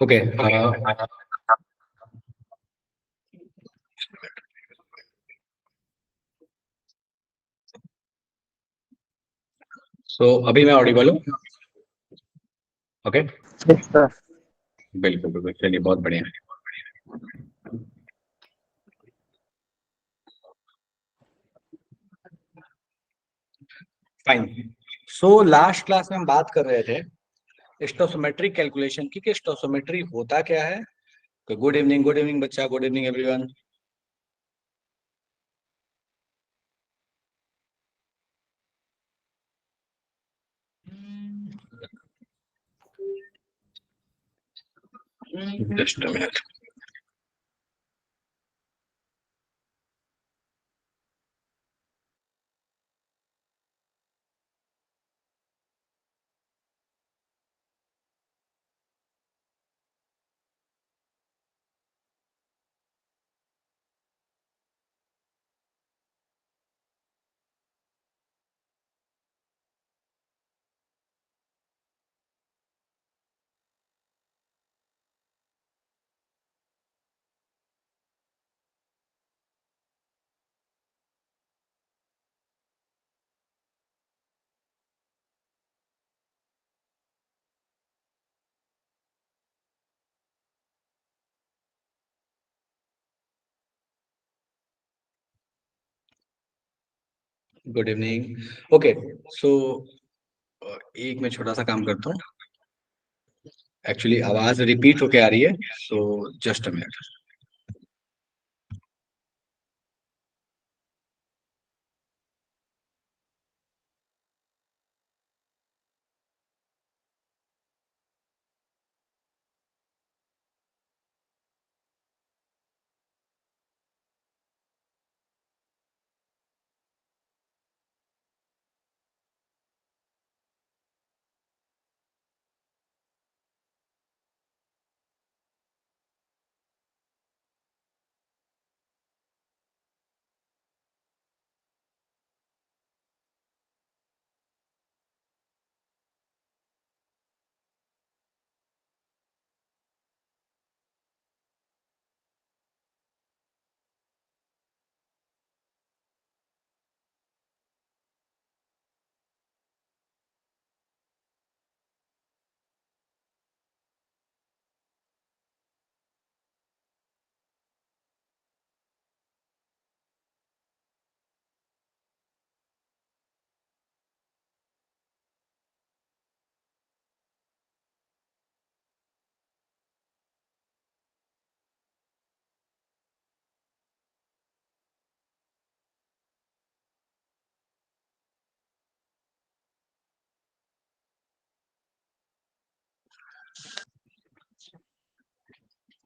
Okay. सो अभी मैं Audible हूँ। ओके। Yes sir. बिल्कुल बिल्कुल, चलिए बहुत बढ़िया। फाइन। सो लास्ट क्लास में हम बात कर रहे थे स्टोसोमेट्रिक कैलकुलेशन की कि स्टोसोमेट्री होता क्या है। तो गुड इवनिंग बच्चा, good evening everyone. Just a minute. Good evening. Okay. So एक मैं छोटा सा काम करता हूँ। एक्चुअली आवाज रिपीट होके आ रही है, so just a minute.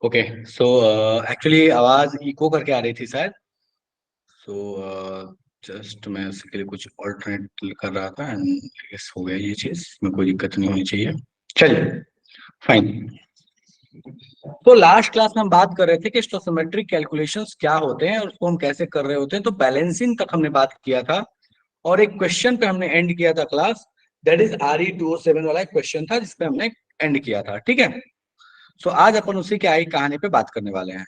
Okay. So actually आवाज इको करके आ रही थी शायद। सो जस्ट मैं उसके लिए कुछ ऑल्टरनेट कर रहा था एंड गेस हो गया ये चीज, इसमें कोई दिक्कत नहीं होनी चाहिए। चलिए फाइन। तो लास्ट क्लास में हम बात कर रहे थे कि स्टोसिमेट्रिक कैलकुलेशंस क्या होते हैं और उसको हम कैसे कर रहे होते हैं। तो बैलेंसिंग तक हमने बात किया था और एक क्वेश्चन पे हमने एंड किया था क्लास। दैट इज RE 207 वाला एक क्वेश्चन था जिसपे हमने एंड किया था। ठीक है। सो आज अपन उसी की आई कहानी पे बात करने वाले हैं।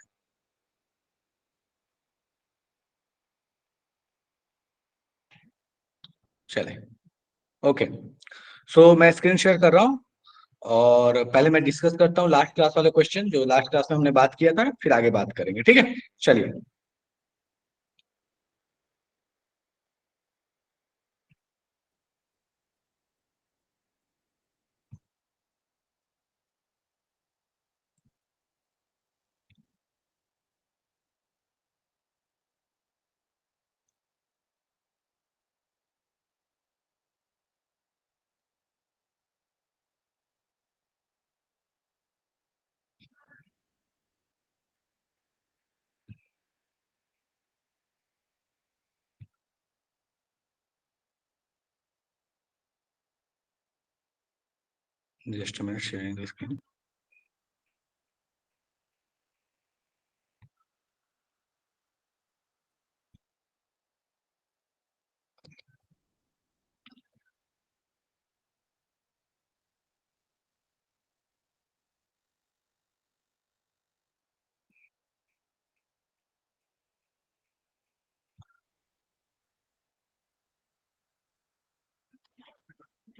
चले। ओके। सो मैं स्क्रीन शेयर कर रहा हूँ और पहले मैं डिस्कस करता हूँ लास्ट क्लास वाले क्वेश्चन जो लास्ट क्लास में हमने बात किया था, फिर आगे बात करेंगे। ठीक है, चलिए। Just minute, sharing the screen.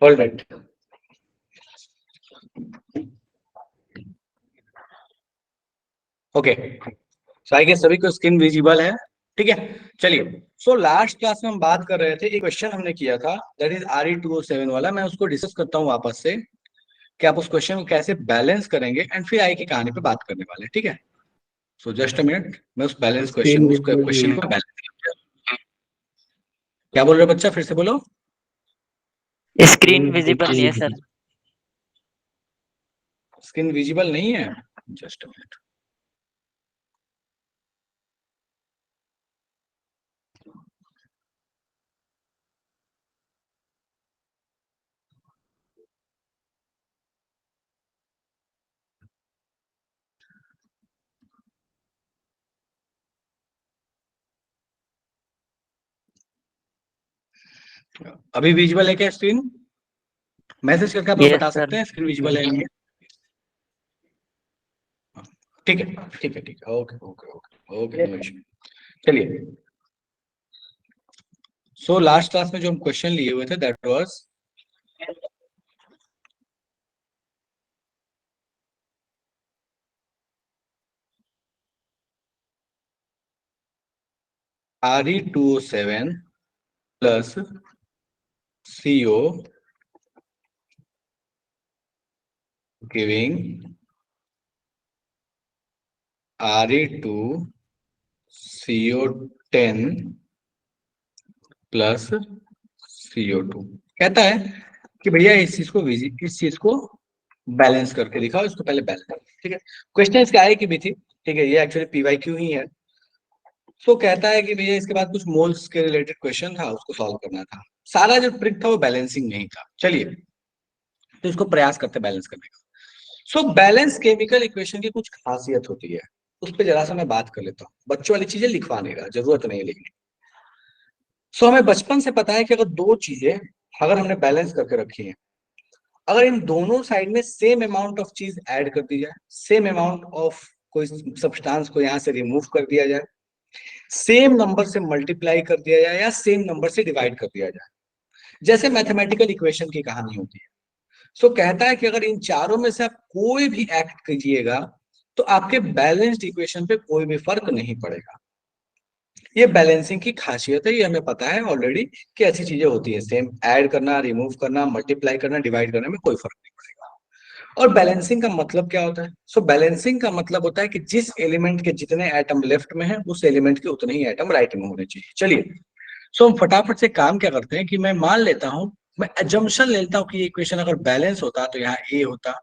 All right. Okay, so I guess सभी को स्क्रीन विजिबल है, ठीक है। चलिए, सो लास्ट क्लास में हम बात कर रहे थे, एक क्वेश्चन हमने किया था दैट इज RE207 वाला। मैं उसको डिस्कस करता हूँ वापस से कि आप उस क्वेश्चन को कैसे बैलेंस करेंगे, एंड फिर आई की कहानी पे बात करने वाले हैं, ठीक है। सो जस्ट अ मिनट, मैं उस बैलेंस क्वेश्चन उस क्वेश्चन को बैलेंस, क्या बोल रहे हो बच्चा, फिर से बोलो। स्क्रीन विजिबल नहीं है सर। स्क्रीन विजिबल नहीं है, जस्ट अ मिनट। अभी विजिबल है क्या स्क्रीन? मैसेज करके आप लोग यस बता सर। सकते हैं स्क्रीन विजिबल है नहीं? ठीक है, ठीक है, ठीक है, okay okay okay okay, no issue. चलिए, सो लास्ट क्लास में जो हम क्वेश्चन लिए हुए थे that was RE207 plus CO giving RE2CO10 plus CO2 कहता है कि भैया इस चीज को बैलेंस करके दिखाओ, इसको पहले बैलेंस, ठीक है। क्वेश्चन इसका आए की भी थी, ठीक है, ये एक्चुअली PYQ ही है। तो कहता है कि भैया इसके बाद कुछ मोल्स के रिलेटेड क्वेश्चन था, उसको सॉल्व करना था। सारा जो ट्रिक था वो बैलेंसिंग नहीं था। चलिए, तो इसको प्रयास करते बैलेंस करने का। सो बैलेंस केमिकल इक्वेशन की कुछ खासियत होती है, उस पर जरा सा मैं बात कर लेता हूँ। बच्चों वाली चीजें लिखवा नहीं रहा, जरूरत नहीं है लिखने। सो हमें बचपन से पता है कि अगर दो चीजें अगर हमने बैलेंस करके रखी है, अगर इन दोनों साइड में सेम अमाउंट ऑफ चीज ऐड कर दी जाए, सेम अमाउंट ऑफ कोई सब्सटेंस को यहां से रिमूव कर दिया जाए, सेम नंबर से मल्टीप्लाई कर दिया जाए, या सेम नंबर से डिवाइड कर दिया जाए, जैसे मैथमेटिकल इक्वेशन की कहानी होती है। सो कहता है कि अगर इन चारों में से आप कोई भी एक्ट कीजिएगा तो आपके बैलेंस्ड इक्वेशन पे कोई भी फर्क नहीं पड़ेगा। ये बैलेंसिंग की खासियत है, ये हमें पता है ऑलरेडी कि ऐसी चीजें होती है, सेम ऐड करना, रिमूव करना, मल्टीप्लाई करना, डिवाइड करने में कोई फर्क नहीं पड़ेगा। और बैलेंसिंग का मतलब क्या होता है? सो बैलेंसिंग का मतलब होता है कि जिस एलिमेंट के जितने एटम लेफ्ट में है, उस एलिमेंट के उतने ही एटम राइट में होने चाहिए। चलिए, सो हम फटाफट से काम क्या करते हैं कि मैं मान लेता हूं, मैं अजम्पशन लेता हूं कि ये इक्वेशन अगर बैलेंस होता तो यहाँ ए होता,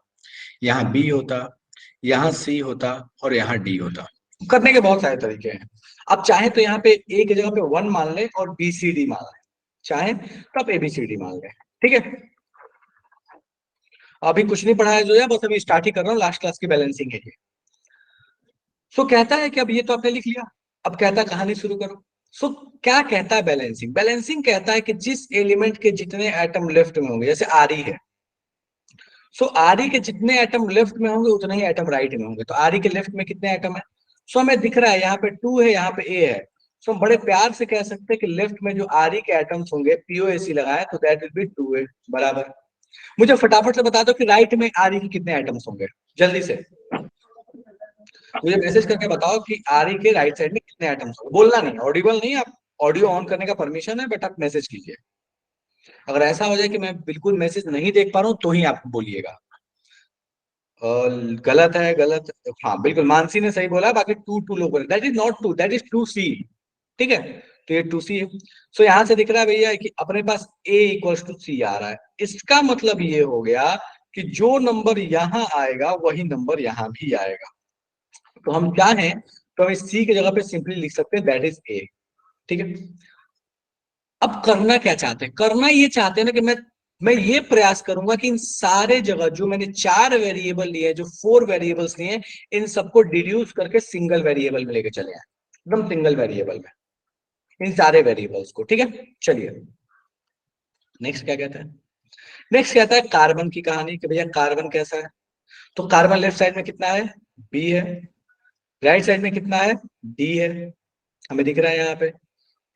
यहाँ बी होता, यहाँ सी होता, और यहाँ डी होता। करने के बहुत सारे तरीके हैं। आप चाहे तो यहाँ पे ए की जगह पे 1 मान ले और BCD मान ले, चाहे तो आप ABCD मान ले, ठीक है। अभी कुछ नहीं पढ़ाया जो है, बस अभी स्टार्ट ही कर रहा हूँ, लास्ट क्लास की बैलेंसिंग है ये। सो कहता है कि अब ये तो आपने लिख लिया, अब कहता है कहानी शुरू करो। सो क्या कहता है बैलेंसिंग? बैलेंसिंग कहता है कि जिस एलिमेंट के जितने एटम लेफ्ट में होंगे, जैसे RE है, सो RE के जितने एटम लेफ्ट में होंगे उतने ही एटम राइट में होंगे। तो RE के लेफ्ट में कितने एटम है? सो हमें दिख रहा है यहाँ पे 2 है, यहाँ पे A है। सो हम बड़े प्यार से कह सकते हैं कि लेफ्ट में जो RE के एटम्स होंगे, POAC लगाए तो दैट विल बी 2A बराबर। मुझे फटाफट से बता दो कि राइट में RE के कितने एटम्स होंगे, जल्दी से मुझे मैसेज करके बताओ कि RE के राइट साइड में कितने एटम्स होंगे। बोलना नहीं, ऑडिबल नहीं, आप ऑडियो ऑन करने का परमिशन है, बट आप मैसेज कीजिए। अगर ऐसा हो जाए कि मैं बिल्कुल मैसेज नहीं देख पा रहा हूँ तो ही आप बोलिएगा। गलत है, गलत। हाँ बिल्कुल, मानसी ने सही बोला, बाकी 2 लोग बोले, that is not 2, that is 2C, ठीक है। तो ये 2C है। सो यहां से दिख रहा है भैया कि अपने पास A इक्वल्स टू C आ रहा है। इसका मतलब ये हो गया कि जो नंबर यहां आएगा वही नंबर यहां भी आएगा। तो हम चाहें तो हम इस C की जगह पे सिंपली लिख सकते हैं दैट इज A, ठीक है। अब करना क्या चाहते हैं? करना ये चाहते हैं ना कि मैं ये प्रयास करूंगा कि इन सारे जगह जो मैंने 4 वेरिएबल लिए, जो 4 वेरिएबल्स लिए, इन सबको डिड्यूस करके सिंगल वेरिएबल में लेके चले आए, एकदम सिंगल वेरिएबल में, इन सारे वेरिएबल्स को, ठीक है। चलिए, नेक्स्ट क्या कहता है? नेक्स्ट कहता है कार्बन की कहानी, कि भैया कार्बन कैसा है। तो कार्बन लेफ्ट साइड में कितना है? B है। राइट साइड में कितना है? D है। हमें दिख रहा है यहाँ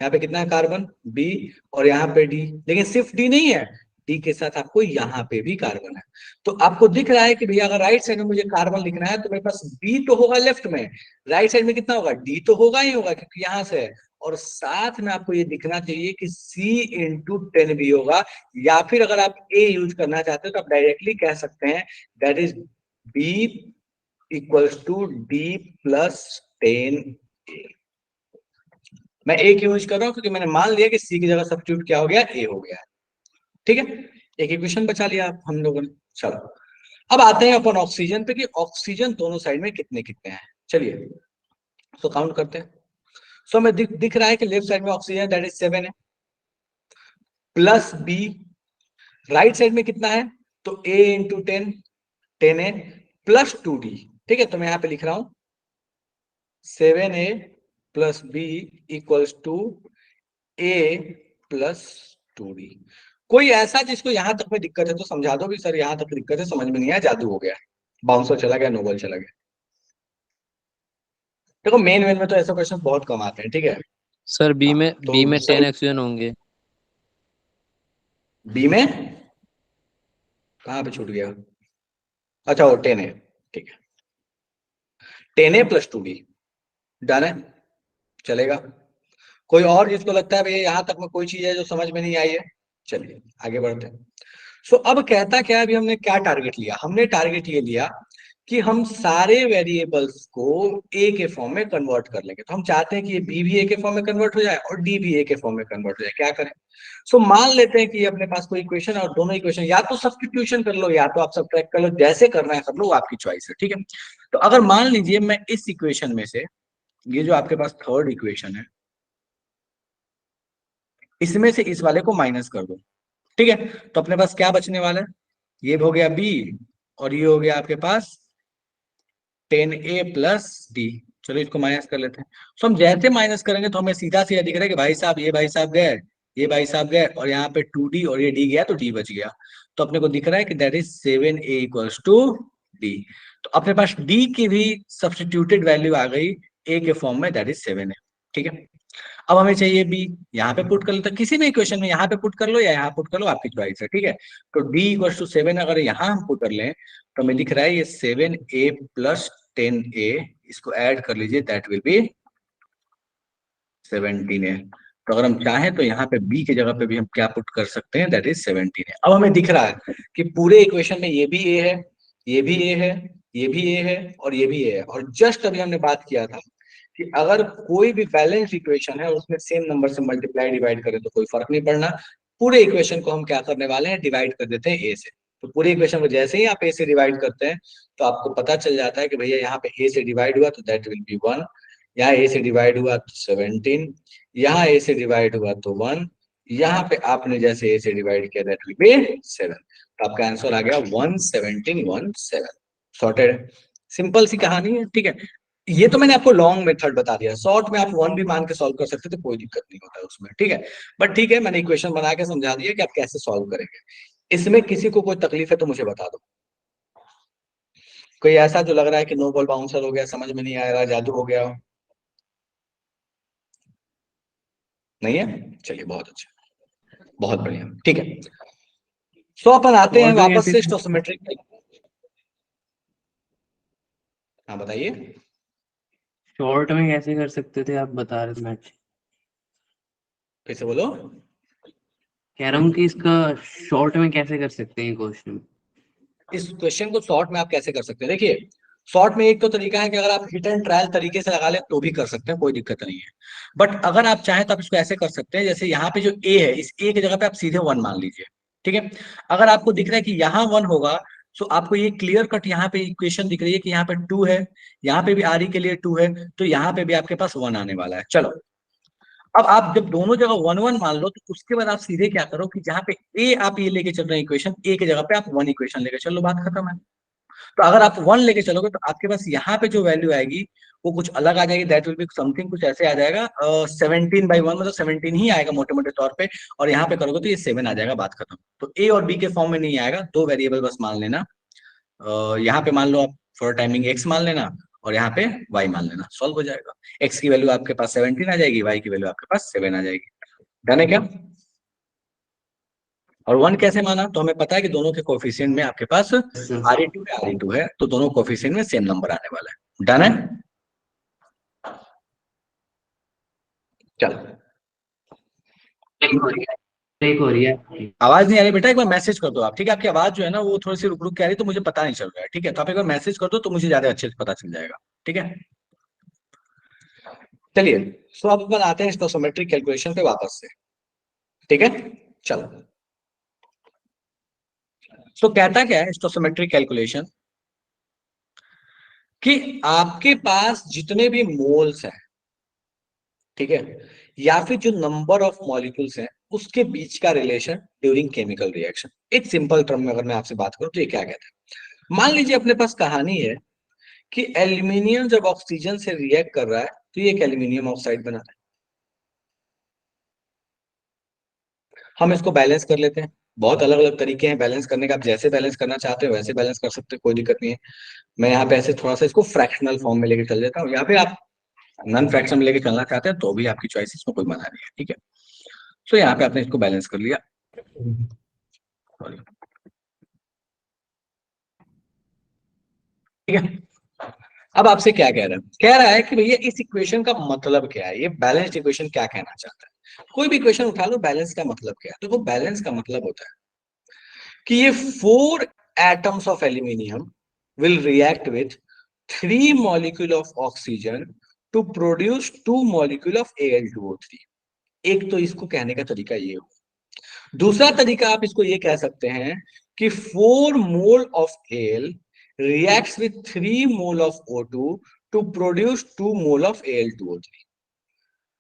पे कितना है कार्बन? B, और यहाँ पे D। लेकिन सिर्फ D नहीं है, डी के साथ आपको यहाँ पे भी कार्बन है। तो आपको दिख रहा है कि भैया अगर राइट साइड में मुझे कार्बन लिखना है तो मेरे पास बी तो होगा लेफ्ट में, राइट साइड में कितना होगा, डी तो होगा ही होगा क्योंकि यहाँ से है, और साथ में आपको ये दिखना चाहिए कि C इंटू 10 भी होगा, या फिर अगर आप A यूज करना चाहते हो तो आप डायरेक्टली कह सकते हैं that is B equals to D plus 10A। मैं A क्यों यूज कर रहा हूं, क्योंकि मैंने मान लिया कि C की जगह सब्स्टिट्यूट क्या हो गया, A हो गया है। ठीक है, एक इक्वेशन बचा लिया आप हम लोगों ने। चलो अब आते हैं अपन ऑक्सीजन पे कि ऑक्सीजन दोनों साइड में कितने कितने हैं। चलिए तो काउंट करते हैं। सो हमें दिख रहा है कि लेफ्ट साइड में ऑक्सीजन दैट इज 7 है, प्लस बी राइट साइड में कितना है, तो A इंटू 10, 10 है, प्लस 2D। ठीक है, तो मैं यहां पे लिख रहा हूं 7A plus B equals to A plus 2D। कोई ऐसा जिसको यहां तक में दिक्कत है तो समझा दो कि सर यहां तक दिक्कत है, समझ में नहीं आया, जादू हो गया, बाउंसर चला गया, नोबल चला गया। देखो मेन में तो ऐसा क्वेश्चन बहुत कम आते हैं। ठीक है, सर बी हाँ में तो बी में 10 सही, ऑक्सीजन होंगे। बी में कहाँ पे छूट गया, अच्छा वो 10 है, ठीक है, 10A प्लस 2D डन है, चलेगा। कोई और जिसको लगता है भैया यहां तक में कोई चीज है जो समझ में नहीं आई है, चलिए आगे बढ़ते हैं। सो अब कहता क्या है, अभी हमने क्या टारगेट लिया, हमने टारगेट ये लिया कि हम सारे वेरिएबल्स को ए के फॉर्म में कन्वर्ट कर लेंगे। तो हम चाहते हैं कि ये बी भी ए के फॉर्म में कन्वर्ट हो जाए और डी भी ए के फॉर्म में कन्वर्ट हो जाए। क्या करें, सो मान लेते हैं कि ये अपने पास कोई इक्वेशन है और दोनों इक्वेशन या तो सब्स्टिट्यूशन कर लो या तो आप सब्ट्रैक्ट कर लो, जैसे करना है कर लो, वो आपकी चॉइस है। ठीक है, तो अगर मान लीजिए मैं इस इक्वेशन में से, ये जो आपके पास थर्ड इक्वेशन है, इसमें से इस वाले को माइनस कर दो। ठीक है, तो अपने पास क्या बचने वाला है, ये हो गया बी और ये हो गया आपके पास 10A प्लस डी। चलो इसको माइनस कर लेते हैं। तो हम जैसे माइनस करेंगे तो हमें सीधा सीधा दिख रहा है कि भाई साहब ये भाई साहब गए, ये भाई साहब गए, और यहाँ पे 2D और ये डी गया तो डी बच गया। तो अपने को दिख रहा है कि that is 7A equals to D. तो अपने पास डी की भी सब्सटीट्यूटेड वैल्यू आ गई ए के फॉर्म में, दैट इज 7 है। ठीक है, अब हमें चाहिए बी, यहाँ पे पुट कर लो, तो किसी भी इक्वेशन में यहाँ पे पुट कर लो या यहाँ पुट कर लो, आपकी चॉइस है। ठीक है, तो डी इक्वल टू 7 अगर यहाँ हम पुट कर लें तो हमें दिख रहा है ये 7A प्लस 10A, इसको ऐड कर लीजिए, दैट विल बी 17A। तो अगर हम चाहें तो यहाँ पे बी की जगह पे भी हम क्या पुट कर सकते हैं, दैट इज 17A। अब हमें दिख रहा है कि पूरे इक्वेशन में ये भी ए है, ये भी ए है, ये भी ए है और ये भी ए है, और जस्ट अभी हमने बात किया था कि अगर कोई भी बैलेंस इक्वेशन है उसमें सेम नंबर से मल्टीप्लाई डिवाइड करें तो कोई फर्क नहीं पड़ना, पूरे इक्वेशन को हम क्या करने वाले हैं, डिवाइड कर देते हैं ए से। तो पूरे इक्वेशन को जैसे ही आप ए से डिवाइड करते हैं तो आपको पता चल जाता है कि भैया यहाँ पे ए से डिवाइड हुआ तो दैट विल बी 1, यहाँ ए से डिवाइड हुआ तो 17, यहाँ ए से डिवाइड हुआ तो 1, यहाँ पे आपने जैसे ए से डिवाइड किया दैट विल बी 7। तो आपका आंसर आ गया 11717। सॉर्टेड, सिंपल सी कहानी है। ठीक है, ये तो मैंने आपको लॉन्ग मेथड बता दिया, शॉर्ट में आप वन भी मान के सॉल्व कर सकते थे, कोई दिक्कत नहीं होता है उसमें। ठीक है, बट ठीक है मैंने इक्वेशन बना के समझा दिया कि आप कैसे सॉल्व करेंगे। इसमें किसी को कोई तकलीफ है तो मुझे बता दो, कोई ऐसा जो लग रहा है कि नो बॉल बाउंसर हो गया, समझ में नहीं आ रहा, जादू हो गया हो, नहीं है, चलिए बहुत अच्छा, बहुत बढ़िया। ठीक है, सो अपन आते हैं शॉर्ट में वापस कैसे से स्टोसिमेट्रिक। हाँ बताइए, शॉर्ट में कैसे कर सकते थे, आप बता रहे थे मैच। फिर से बोलो। कह रहा हूँ कि इसका शॉर्ट में कैसे कर सकते हैं क्वेश्चन। इस क्वेश्चन को शॉर्ट में आप कैसे कर सकते हैं, देखिए शॉर्ट में एक तो तरीका है कि अगर आप हिट एंड ट्रायल तरीके से लगा ले तो भी कर सकते हैं, कोई दिक्कत नहीं है। बट अगर आप चाहें तो आप इसको ऐसे कर सकते हैं, जैसे यहाँ पे जो ए है, इस ए की जगह पे आप सीधे 1 मान लीजिए। ठीक है, अगर आपको दिख रहा है कि यहाँ 1 होगा तो आपको ये क्लियर कट यहाँ पे इक्वेशन दिख रही है कि यहाँ पे 2 है, यहाँ पे भी आर ई के लिए 2 है, तो यहाँ पे भी आपके पास 1 आने वाला है। चलो अब आप जब दोनों जगह 1 1 मान लो तो उसके बाद आप सीधे क्या करो कि जहाँ पे ए आप ये लेके चल रहे हैं इक्वेशन, ए की जगह पे आप 1 इक्वेशन लेके चलो, बात खत्म है। तो अगर आप 1 लेके चलोगे तो आपके पास यहाँ पे जो वैल्यू आएगी वो कुछ अलग आ जाएगी, दैट विल बी समथिंग कुछ ऐसे आ जाएगा 17/1, मतलब 17 ही आएगा मोटे मोटे तौर पे, और यहाँ पे करोगे तो ये 7 आ जाएगा, बात खत्म। तो ए और बी के फॉर्म में नहीं आएगा, दो वेरिएबल बस मान लेना। यहाँ पे मान लो आप फॉर टाइमिंग एक्स मान लेना और यहाँ पे वाई मान लेना, सॉल्व हो जाएगा। एक्स की वैल्यू आपके पास 17 आ जाएगी, वाई की वैल्यू आपके पास 7 आ जाएगी। डन है क्या? और 1 कैसे माना? तो हमें पता है कि दोनों के कोफिशिएंट में आपके पास Re2 है, तो दोनों कोफिशिएंट में सेम नंबर आने वाला है। डन है? चलो, एक हो रही है। आवाज नहीं आ रही बेटा? एक बार मैसेज कर दो आप, ठीक है? आपकी आवाज जो है ना वो थोड़ी सी रुक रुक के आ रही है, तो मुझे पता नहीं चल रहा है, ठीक है? तो आप एक बार मैसेज कर दो तो मुझे ज्यादा अच्छे से पता चल जाएगा, ठीक है? चलिए, सो अब अपन आते हैं स्टोइकोमेट्रिक कैलकुलेशन पे वापस से, ठीक है? चलो, सो कहता क्या है स्टोइकोमेट्रिक कैलकुलेशन, कि आपके पास जितने भी मोल्स हैं, ठीक है, या फिर जो नंबर ऑफ मॉलिक्यूल्स हैं, उसके बीच का रिलेशन ड्यूरिंग केमिकल रिएक्शन। एक सिंपल टर्म में अगर मैं आपसे बात करूं तो ये क्या कहता है? मान लीजिए अपने पास कहानी है कि एल्यूमिनियम जब ऑक्सीजन से रिएक्ट कर रहा है तो ये एक एल्यूमिनियम ऑक्साइड बना रहा है। हम इसको बैलेंस कर लेते हैं। बहुत अलग अलग तरीके हैं बैलेंस करने का, आप जैसे बैलेंस करना चाहते हो वैसे बैलेंस कर सकते हो, कोई दिक्कत नहीं है। मैं यहाँ पे ऐसे थोड़ा सा इसको फ्रैक्शनल फॉर्म में लेके चल देता हूँ, या फिर आप नॉन फ्रैक्शन में लेके चलना चाहते हैं तो भी आपकी चॉइस, इसमें कोई मना नहीं है, ठीक है? तो यहाँ पे आपने इसको बैलेंस कर लिया। Sorry, ठीक है? अब आपसे क्या कह रहा है? कह रहा है कि भैया इस इक्वेशन का मतलब क्या है, ये बैलेंस्ड इक्वेशन क्या कहना चाहता है? कोई भी इक्वेशन उठा लो, बैलेंस का मतलब क्या है? तो वो बैलेंस का मतलब होता है कि ये 4 atoms of aluminium will react with 3 molecule of oxygen to produce 2 molecule of Al2O3। एक तो इसको कहने का तरीका ये हो। दूसरा तरीका आप इसको ये कह सकते हैं कि 4 mole of L reacts with 3 mole of O2 to produce 2 mole of Al2O3।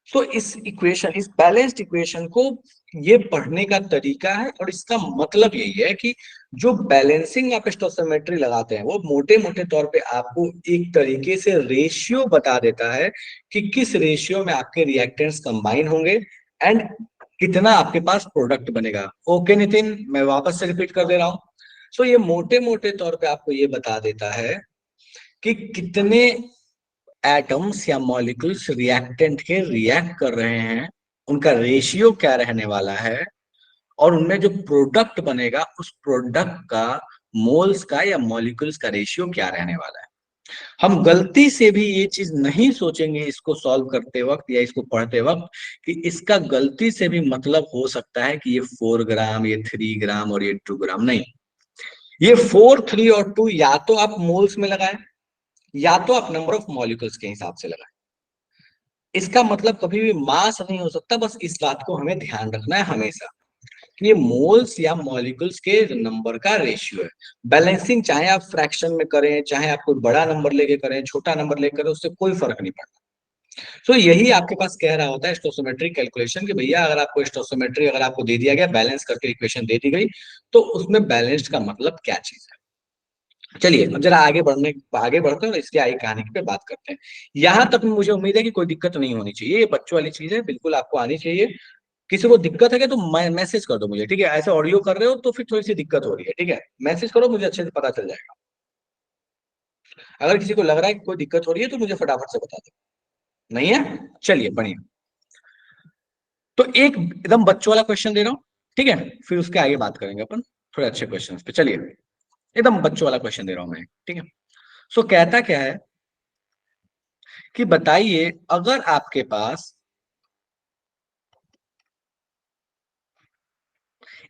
तो इस बैलेंस्ड इक्वेशन को ये पढ़ने का तरीका है, और इसका मतलब यही है कि जो बैलेंसिंग आप स्टोइकोमेट्री लगाते हैं वो मोटे मोटे तौर पे आपको एक तरीके से रेशियो बता देता है कि किस रेशियो में आपके रिएक्टेंट्स कंबाइन होंगे एंड कितना आपके पास प्रोडक्ट बनेगा। ओके नितिन, मैं वापस से रिपीट कर दे रहा हूं। सो ये मोटे मोटे तौर पे आपको ये बता देता है कि कितने एटम्स या मॉलिक्यूल्स रिएक्टेंट के रिएक्ट कर रहे हैं, उनका रेशियो क्या रहने वाला है, और उनमें जो प्रोडक्ट बनेगा उस प्रोडक्ट का मोल्स का या मॉलिक्यूल्स का रेशियो क्या रहने वाला है। हम गलती से भी ये चीज नहीं सोचेंगे इसको सॉल्व करते वक्त या इसको पढ़ते वक्त कि इसका गलती से भी मतलब हो सकता है कि ये 4 ग्राम, ये 3 ग्राम और ये 2 ग्राम। नहीं, ये 4, 3 और 2 या तो आप मोल्स में लगाएं या तो आप नंबर ऑफ मॉलिक्यूल्स के हिसाब से लगाएं। इसका मतलब कभी भी मास नहीं हो सकता। बस इस बात को हमें ध्यान रखना है हमेशा कि ये मोल्स या मॉलिक्यूल्स के नंबर का रेशियो है। बैलेंसिंग चाहे आप फ्रैक्शन में करें, चाहे आप कोई बड़ा नंबर लेके करें, छोटा नंबर लेकर करें, उससे कोई फर्क नहीं पड़ता। तो यही आपके पास कह रहा होता है स्टोइकोमेट्रिक कैलकुलेशन कि भैया अगर आपको स्टोइकोमेट्री अगर आपको दे दिया गया, बैलेंस करके इक्वेशन दे दी गई, तो उसमें बैलेंस्ड का मतलब क्या चीज है। चलिए अब जरा आगे बढ़ते हैं और इसकी आगे कहानी पे बात करते हैं। यहां तक मुझे उम्मीद है कि कोई दिक्कत नहीं होनी चाहिए, ये बच्चों वाली चीज है, बिल्कुल आपको आनी चाहिए। किसी को दिक्कत है क्या तो मैसेज कर दो मुझे, ठीक है? ऐसे ऑडियो कर रहे हो तो फिर थोड़ी सी दिक्कत हो रही है, ठीक है? मैसेज करो, मुझे अच्छे से पता चल जाएगा। अगर किसी को लग रहा है कि कोई दिक्कत हो रही है तो मुझे फटाफट से बता दो। नहीं है? चलिए बढ़िया। तो एक एकदम बच्चों वाला क्वेश्चन दे रहा हूँ, ठीक है? फिर उसके आगे बात करेंगे अपन थोड़े अच्छे क्वेश्चन पे। चलिए, एकदम बच्चों वाला क्वेश्चन दे रहा हूँ मैं, ठीक है? सो कहता क्या है कि बताइए अगर आपके पास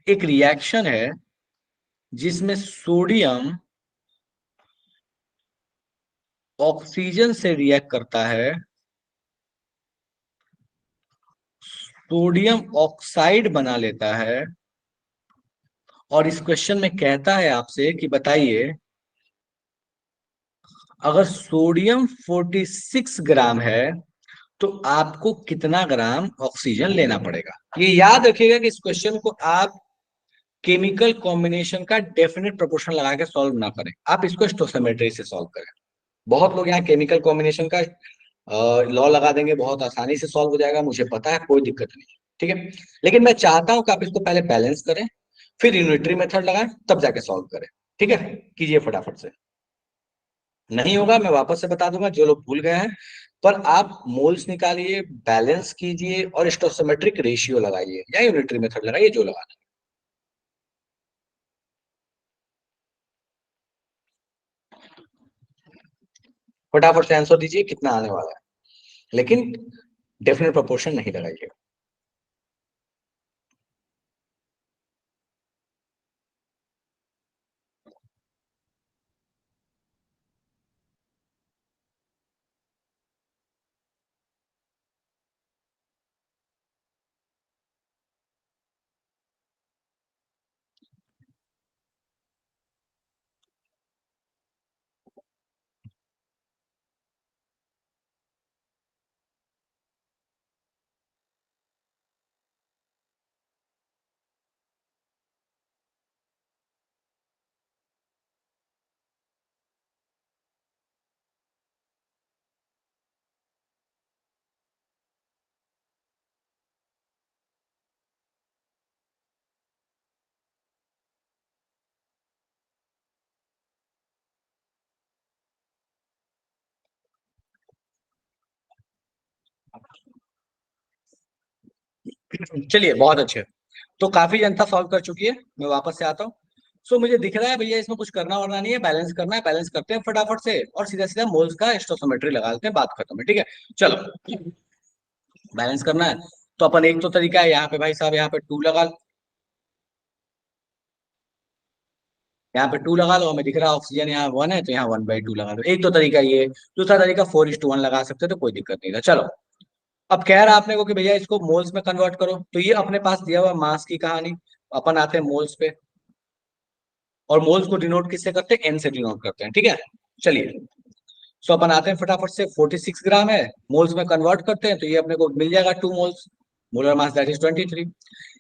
एक रिएक्शन है जिसमें सोडियम ऑक्सीजन से रिएक्ट करता है, सोडियम ऑक्साइड बना लेता है, और इस क्वेश्चन में कहता है आपसे कि बताइए अगर सोडियम 46 ग्राम है तो आपको कितना ग्राम ऑक्सीजन लेना पड़ेगा। ये याद रखिएगा कि इस क्वेश्चन को आप केमिकल कॉम्बिनेशन का डेफिनेट प्रोपोर्शन लगा के सॉल्व ना करें, आप इसको स्टोइकोमेट्री से सॉल्व करें। बहुत लोग यहाँ केमिकल कॉम्बिनेशन का लॉ लगा देंगे, बहुत आसानी से सॉल्व हो जाएगा, मुझे पता है, कोई दिक्कत नहीं है, ठीक है? लेकिन मैं चाहता हूं कि आप इसको पहले बैलेंस करें, फिर यूनिटरी मेथड लगाएं, तब जाके सॉल्व करें, ठीक है? कीजिए फटाफट से। नहीं होगा मैं वापस से बता दूंगा जो लोग भूल गए हैं, पर आप मोल्स निकालिए, बैलेंस कीजिए और स्टोइकोमेट्रिक रेशियो लगाइए या यूनिटरी मेथड लगाइए, जो लगाना है। फटाफट से आंसर दीजिए कितना आने वाला है, लेकिन डेफिनेट प्रोपोर्शन नहीं लगाइएगा। चलिए बहुत अच्छे। तो काफी जनता सॉल्व कर चुकी है, मैं वापस से आता हूँ। सो मुझे दिख रहा है भैया इसमें कुछ करना वरना नहीं है, बैलेंस करना है, बैलेंस करते हैं फटाफट से और सीधा सीधा मोल्स का स्टोसियोमेट्री लगा लेते हैं, बात खत्म है, ठीक है। चलो बैलेंस करना है तो अपन एक तो तरीका है, यहाँ पे भाई साहब यहाँ पे 2 लगा लो, यहाँ पे 2 लगा लो, हमें दिख रहा है ऑक्सीजन यहाँ 1 है तो यहाँ 1/2 लगा लो, एक तो तरीका ये है। दूसरा तरीका 4:1 लगा सकते हो तो कोई दिक्कत नहीं था। चलो अब कह रहा आपने को कि भैया इसको मोल्स में कन्वर्ट करो, तो ये अपने पास दिया हुआ मास की कहानी, अपन आते हैं मोल्स पे, और मोल्स को डिनोट किससे करते हैं, एन से डिनोट करते हैं, ठीक है। चलिए सो अपन आते हैं फटाफट से, 46 ग्राम है, मोल्स में कन्वर्ट करते हैं तो ये अपने को मिल जाएगा 2 moles, molar mass that is 23।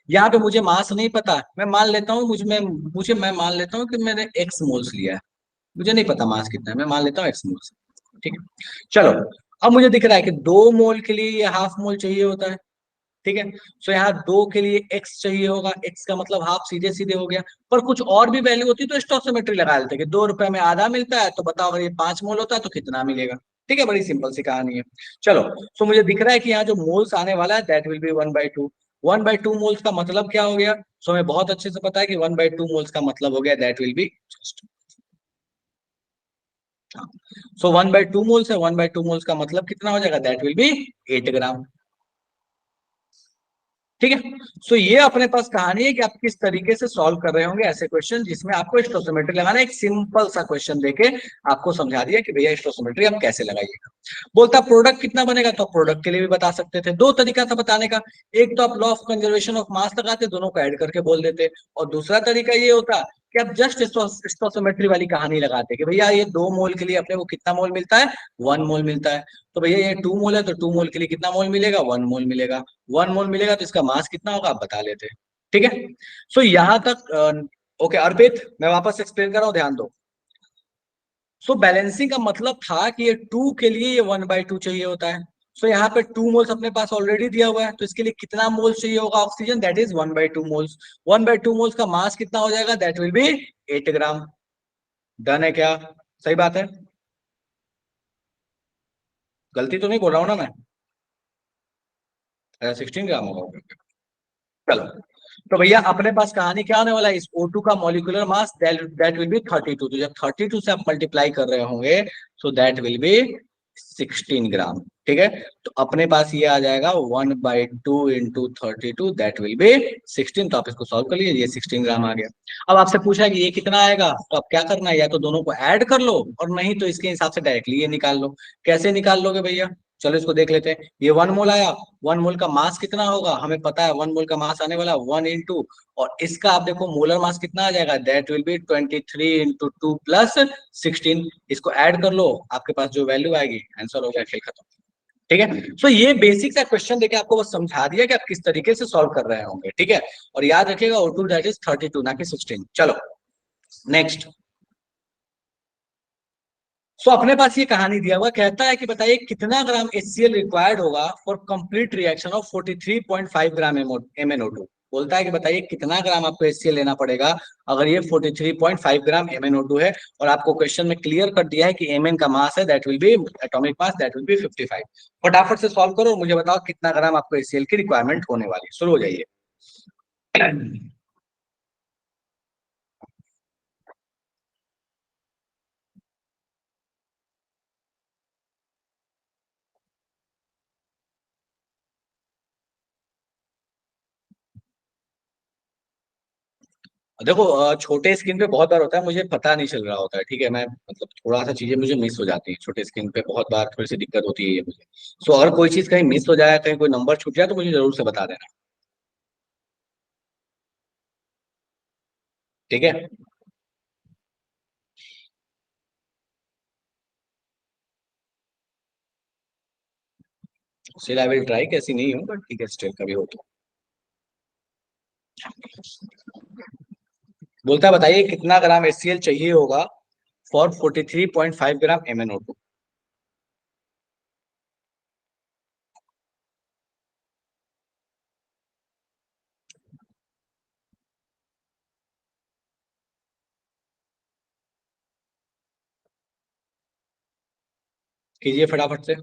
यहाँ पे मुझे मास नहीं पता, मैं मान लेता हूँ मैं मान लेता हूँ कि मैंने एक्स मोल्स लिया है, मुझे नहीं पता मास कितना है, मैं मान लेता हूँ एक्स मोल्स, ठीक है। चलो अब मुझे दिख रहा है कि 2 मोल के लिए ये हाफ मोल चाहिए होता है, ठीक है। सो यहाँ 2 के लिए एक्स चाहिए होगा, एक्स का मतलब हाफ सीधे सीधे हो गया, पर कुछ और भी वैल्यू होती तो स्टोसियोमेट्री लगा लेते कि 2 रुपए में आधा मिलता है तो बताओ अगर ये 5 मोल होता है तो कितना मिलेगा, ठीक है, बड़ी सिंपल सी कहानी है। चलो सो मुझे दिख रहा है कि यहाँ जो मोल्स आने वाला है दैट विल बी 1/2। 1/2 मोल्स का मतलब क्या हो गया, सो हमें बहुत अच्छे से पता है कि 1/2 मोल्स का मतलब हो गया that will B, so 1/2 moles है, 1/2 मोल्स का मतलब कितना हो जाएगा, दैट विल बी 8 ग्राम, ठीक है। सो ये अपने पास कहानी है कि आप किस तरीके से सॉल्व कर रहे होंगे ऐसे क्वेश्चन जिसमें आपको स्टोसियोमेट्री लगाना है। एक सिंपल सा क्वेश्चन देके आपको समझा दिया कि भैया स्टोसियोमेट्री आप कैसे लगाइएगा। बोलता प्रोडक्ट कितना बनेगा, तो प्रोडक्ट के लिए भी बता सकते थे, दो तरीका था बताने का, एक तो आप law of conservation of mass लगाते, दोनों को ऐड करके बोल देते, और दूसरा तरीका ये होता कि आप जस्ट स्टोसियोमेट्री वाली कहानी लगाते कि भैया ये 2 मोल के लिए अपने को कितना मोल मिलता है, 1 मोल मिलता है, तो भैया ये 2 मोल है तो 2 मोल के लिए कितना मोल मिलेगा, 1 मोल मिलेगा, 1 मोल मिलेगा तो इसका मास कितना होगा आप बता लेते, ठीक है। सो यहां तक ओके अर्पित, मैं वापस एक्सप्लेन कर रहा हूं, ध्यान दो। सो बैलेंसिंग का मतलब था कि ये 2 के लिए ये 1/2 चाहिए होता है, सो यहाँ पे 2 मोल्स अपने पास ऑलरेडी दिया हुआ है, तो इसके लिए कितना मोल्स चाहिए होगा oxygen, that is 1/2 moles, 1/2 moles का मास कितना हो जाएगा, that will B 8 gram. Done है क्या, सही बात है, गलती तो नहीं बोल रहा हूँ ना मैं, 16 ग्राम होगा। चलो तो भैया अपने पास कहानी क्या होने वाला है, इस O2 का molecular mass that will B 32, तो जब 32 से आप मल्टीप्लाई कर रहे होंगे सो दैट विल बी 16 ग्राम, ठीक है। तो अपने पास ये आ जाएगा 1/2 इंटू 32 दैट विल बी 16, तो आप इसको सॉल्व कर लीजिए, ये 16 ग्राम आ गया। अब आपसे पूछा है कि ये कितना आएगा, तो आप क्या करना है, या तो दोनों को ऐड कर लो और नहीं तो इसके हिसाब से डायरेक्टली ये निकाल लो। कैसे निकाल लोगे भैया, चलो इसको देख लेते हैं। ये 1 मोल आया, 1 मोल का मास कितना होगा हमें पता है, 1 मोल का मास आने वाला 1 इंटू, और इसका आप देखो मोलर मास कितना आ जाएगा, that will B 23 into 2 plus 16, इसको ऐड कर लो, आपके पास जो वैल्यू आएगी आंसर हो गया, खेल खत्म, ठीक है। सो ये बेसिक सा क्वेश्चन देके आपको बस समझा दिया कि आप किस तरीके से सॉल्व कर रहे होंगे, ठीक है। और याद रखिएगा O2 दैट इज 32 ना कि 16। चलो नेक्स्ट। सो अपने पास ये कहानी दिया हुआ, कहता है कि बताइए कितना ग्राम HCl रिक्वायर्ड होगा for complete reaction of 43.5 gram MnO2। बोलता है कि बताइए कितना ग्राम आपको HCl लेना पड़ेगा अगर ये 43.5 ग्राम MnO2 है, और आपको क्वेश्चन में क्लियर कर दिया है कि Mn का मास है that will B atomic mass that will B 55। फटाफट से सॉल्व करो और मुझे बताओ कितना ग्राम आपको HCl की रिक्वायरमेंट होने वाली है, शुरू हो जाइए। देखो छोटे स्क्रीन पे बहुत बार होता है, मुझे पता नहीं चल रहा होता है, ठीक है, मैं मतलब थोड़ा सा चीजें मुझे मिस हो जाती है छोटे स्क्रीन पे, बहुत बार थोड़ी सी दिक्कत होती है ये मुझे। सो अगर कोई चीज कहीं मिस हो जाए, कहीं कोई नंबर छूट जाए, तो मुझे जरूर से बता देना। ठीक है। स्टिल आई विल ट्राई, कैसी नहीं हूँ बट ठीक है, स्टिल कभी हो तो। बोलता है बताइए कितना ग्राम HCl चाहिए होगा फॉर 43.5 ग्राम MnO2। कीजिए फटाफट से।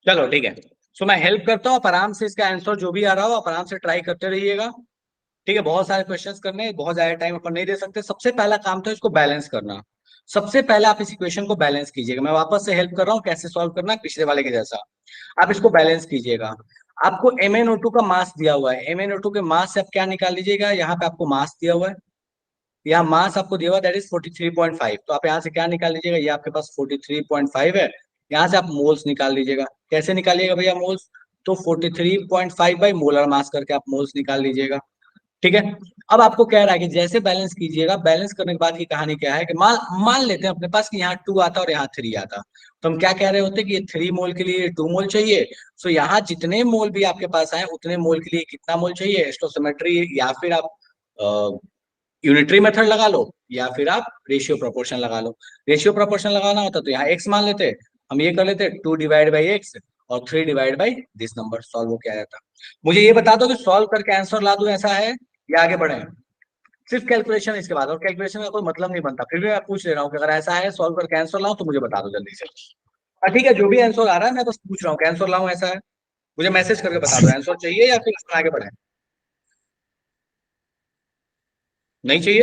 चलो ठीक है। सो मैं हेल्प करता हूँ, आप आराम से इसका आंसर जो भी आ रहा हो आप आराम से ट्राई करते रहिएगा। ठीक है, बहुत सारे क्वेश्चंस करने हैं, बहुत ज्यादा टाइम अपन नहीं दे सकते। सबसे पहला काम तो इसको बैलेंस करना। सबसे पहले आप इस इक्वेशन को बैलेंस कीजिएगा। मैं वापस से हेल्प कर रहा हूँ कैसे सॉल्व करना है, पिछले वाले के जैसा। आप इसको बैलेंस कीजिएगा। आपको MnO2 का मास दिया हुआ है, MnO2 के मास से आप क्या निकाल लीजिएगा, यहाँ पे आपको मास दिया हुआ है, यहाँ मास आपको दिया हुआ दैट इज 43.5। तो आप यहाँ से क्या निकाल लीजिएगा, ये आपके पास 43.5 है। यहाँ से आप मोल्स निकाल लीजिएगा। कैसे निकालिएगा भैया मोल्स, तो 43.5 बाई मोलर मास करके आप मोल्स निकाल लीजिएगा। ठीक है। अब आपको कह रहा है कि जैसे बैलेंस कीजिएगा, बैलेंस करने के बाद की कहानी क्या है कि मान मान लेते हैं अपने पास कि यहाँ 2 आता और यहाँ 3 आता। तो हम क्या कह रहे होते कि ये 3 मोल के लिए 2 मोल चाहिए। सो यहाँ जितने मोल भी आपके पास आए उतने मोल के लिए कितना मोल चाहिए, स्टोसिमेट्री, या फिर आप यूनिटरी मेथड लगा लो, या फिर आप रेशियो प्रोपोर्शन लगा लो। रेशियो प्रोपोर्शन लगाना होता तो यहाँ एक्स मान लेते, हम ये कर लेते 2 डिवाइड बाई एक्स और 3 divide by this number, solve हो क्या जाता। मुझे ये बता दो कि सॉल्व करके आंसर ला दूं ऐसा है या आगे बढ़े। सिर्फ कैलकुलेशन इसके बाद, और कैलकुलेशन का कोई मतलब नहीं बनता, फिर भी मैं पूछ ले रहा हूँ कि अगर ऐसा है सॉल्व करके आंसर लाऊं तो मुझे बता दो जल्दी से। ठीक है, जो भी आंसर आ रहा है मैं बस पूछ रहा हूँ कि आंसर लाऊं ऐसा है, मुझे मैसेज करके बता दो आंसर चाहिए या फिर इसमें आगे बढ़े। नहीं चाहिए,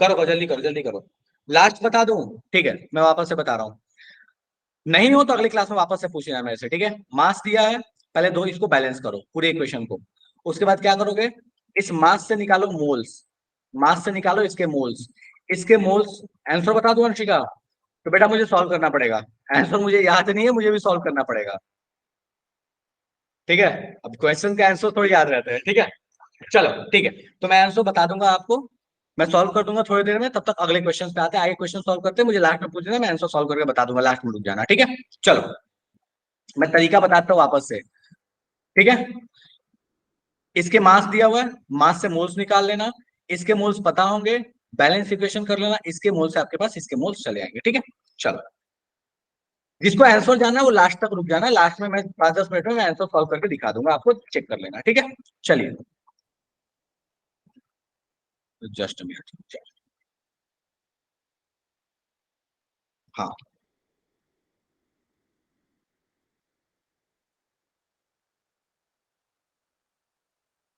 करो जल्दी करो जल्दी करो। लास्ट बता दूं, ठीक है मैं वापस से बता रहा हूँ। नहीं हो तो अगली क्लास में वापस से पूछ लेना मेरे से, ठीक है। मास दिया है, पहले दो इसको बैलेंस करो पूरे इक्वेशन को। उसके बाद क्या करोगे, इस मास से निकालो मोल्स, मास से निकालो इसके मोल्स, इसके मोल्स। आंसर बता दो अंशिका, तो बेटा मुझे सॉल्व करना पड़ेगा। आंसर मुझे याद नहीं है, मुझे भी सॉल्व करना पड़ेगा। ठीक है, अब क्वेश्चन के आंसर थोड़ी याद रहते हैं, ठीक है। चलो ठीक है, तो मैं आंसर बता दूंगा आपको, मैं सॉल्व कर दूंगा थोड़ी देर में, तब तक अगले क्वेश्चन पे आते हैं। आगे क्वेश्चन सॉल्व करते हैं, मुझे लास्ट में पूछना, मैं आंसर सॉल्व करके बता दूंगा, लास्ट में रुक जाना, ठीक है। चलो मैं तरीका बताता हूँ वापस से, ठीक है। इसके मास दिया हुआ है, मास से मोल्स निकाल लेना, इसके मोल्स पता होंगे, बैलेंस इक्वेशन कर लेना, इसके मोल से आपके पास इसके मोल्स चले आएंगे, ठीक है। चलो, जिसको आंसर जाना है वो लास्ट तक रुक जाना, लास्ट में मैं 5-10 मिनट में मैं आंसर सॉल्व करके दिखा दूंगा, आपको चेक कर लेना, ठीक है। चलिए, जस्ट मिनट। हाँ,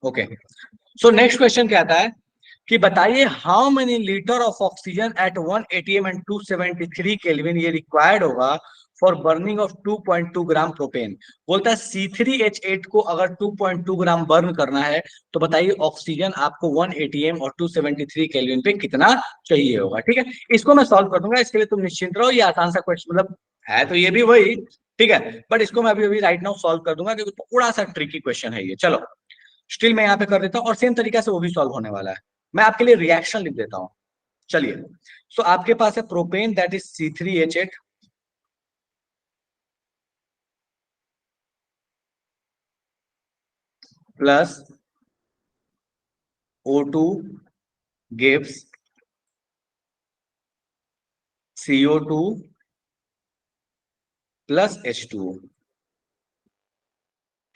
ओके। सो नेक्स्ट क्वेश्चन क्या आता है कि बताइए how many litre of oxygen at 1 atm and 273 kelvin ये रिक्वायर्ड होगा for burning of 2.2 gram propane. बोलता है C3H8 को अगर 2.2 ग्राम बर्न करना है तो बताइए ऑक्सीजन आपको 1 atm और 273 केल्विन पे कितना चाहिए होगा, ठीक है। इसको मैं सॉल्व कर दूंगा, इसके लिए तुम निश्चिंत रहो, ये आसान सा क्वेश्चन, मतलब है तो ये भी वही, ठीक है, बट इसको मैं अभी अभी राइट नाउ सॉल्व कर दूंगा क्योंकि थोड़ा सा ट्रिकी क्वेश्चन है ये। चलो स्टिल मैं यहाँ पे कर देता हूँ और सेम तरीका से वो भी सॉल्व होने वाला है। मैं आपके लिए रिएक्शन लिख देता हूँ, चलिए, सो आपके पास है propane, that is C3H8 plus O2 gives CO2 plus H2O।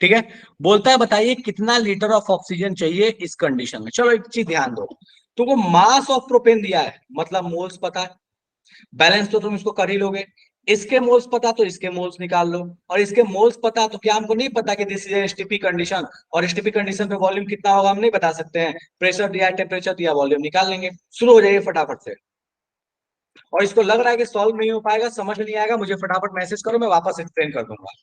ठीक है, बोलता है बताइए कितना लीटर ऑफ ऑक्सीजन चाहिए इस कंडीशन में। चलो एक चीज ध्यान दो, तुमको मास ऑफ प्रोपेन दिया है, मतलब मोल्स पता है, बैलेंस तो तुम इसको कर ही लोगे। इसके मोल्स पता तो इसके मोल्स निकाल लो, और इसके मोल्स पता तो क्या हमको नहीं पता कि दिस इज एसटीपी कंडीशन, और एसटीपी कंडीशन पे वॉल्यूम कितना होगा हम नहीं बता सकते हैं। प्रेशर दिया, टेम्परेचर दिया, वॉल्यूम निकाल लेंगे। शुरू हो जाइए फटाफट से। और इसको लग रहा है कि सॉल्व नहीं हो पाएगा, समझ नहीं आएगा, मुझे फटाफट मैसेज करो, मैं वापस एक्सप्लेन कर दूंगा।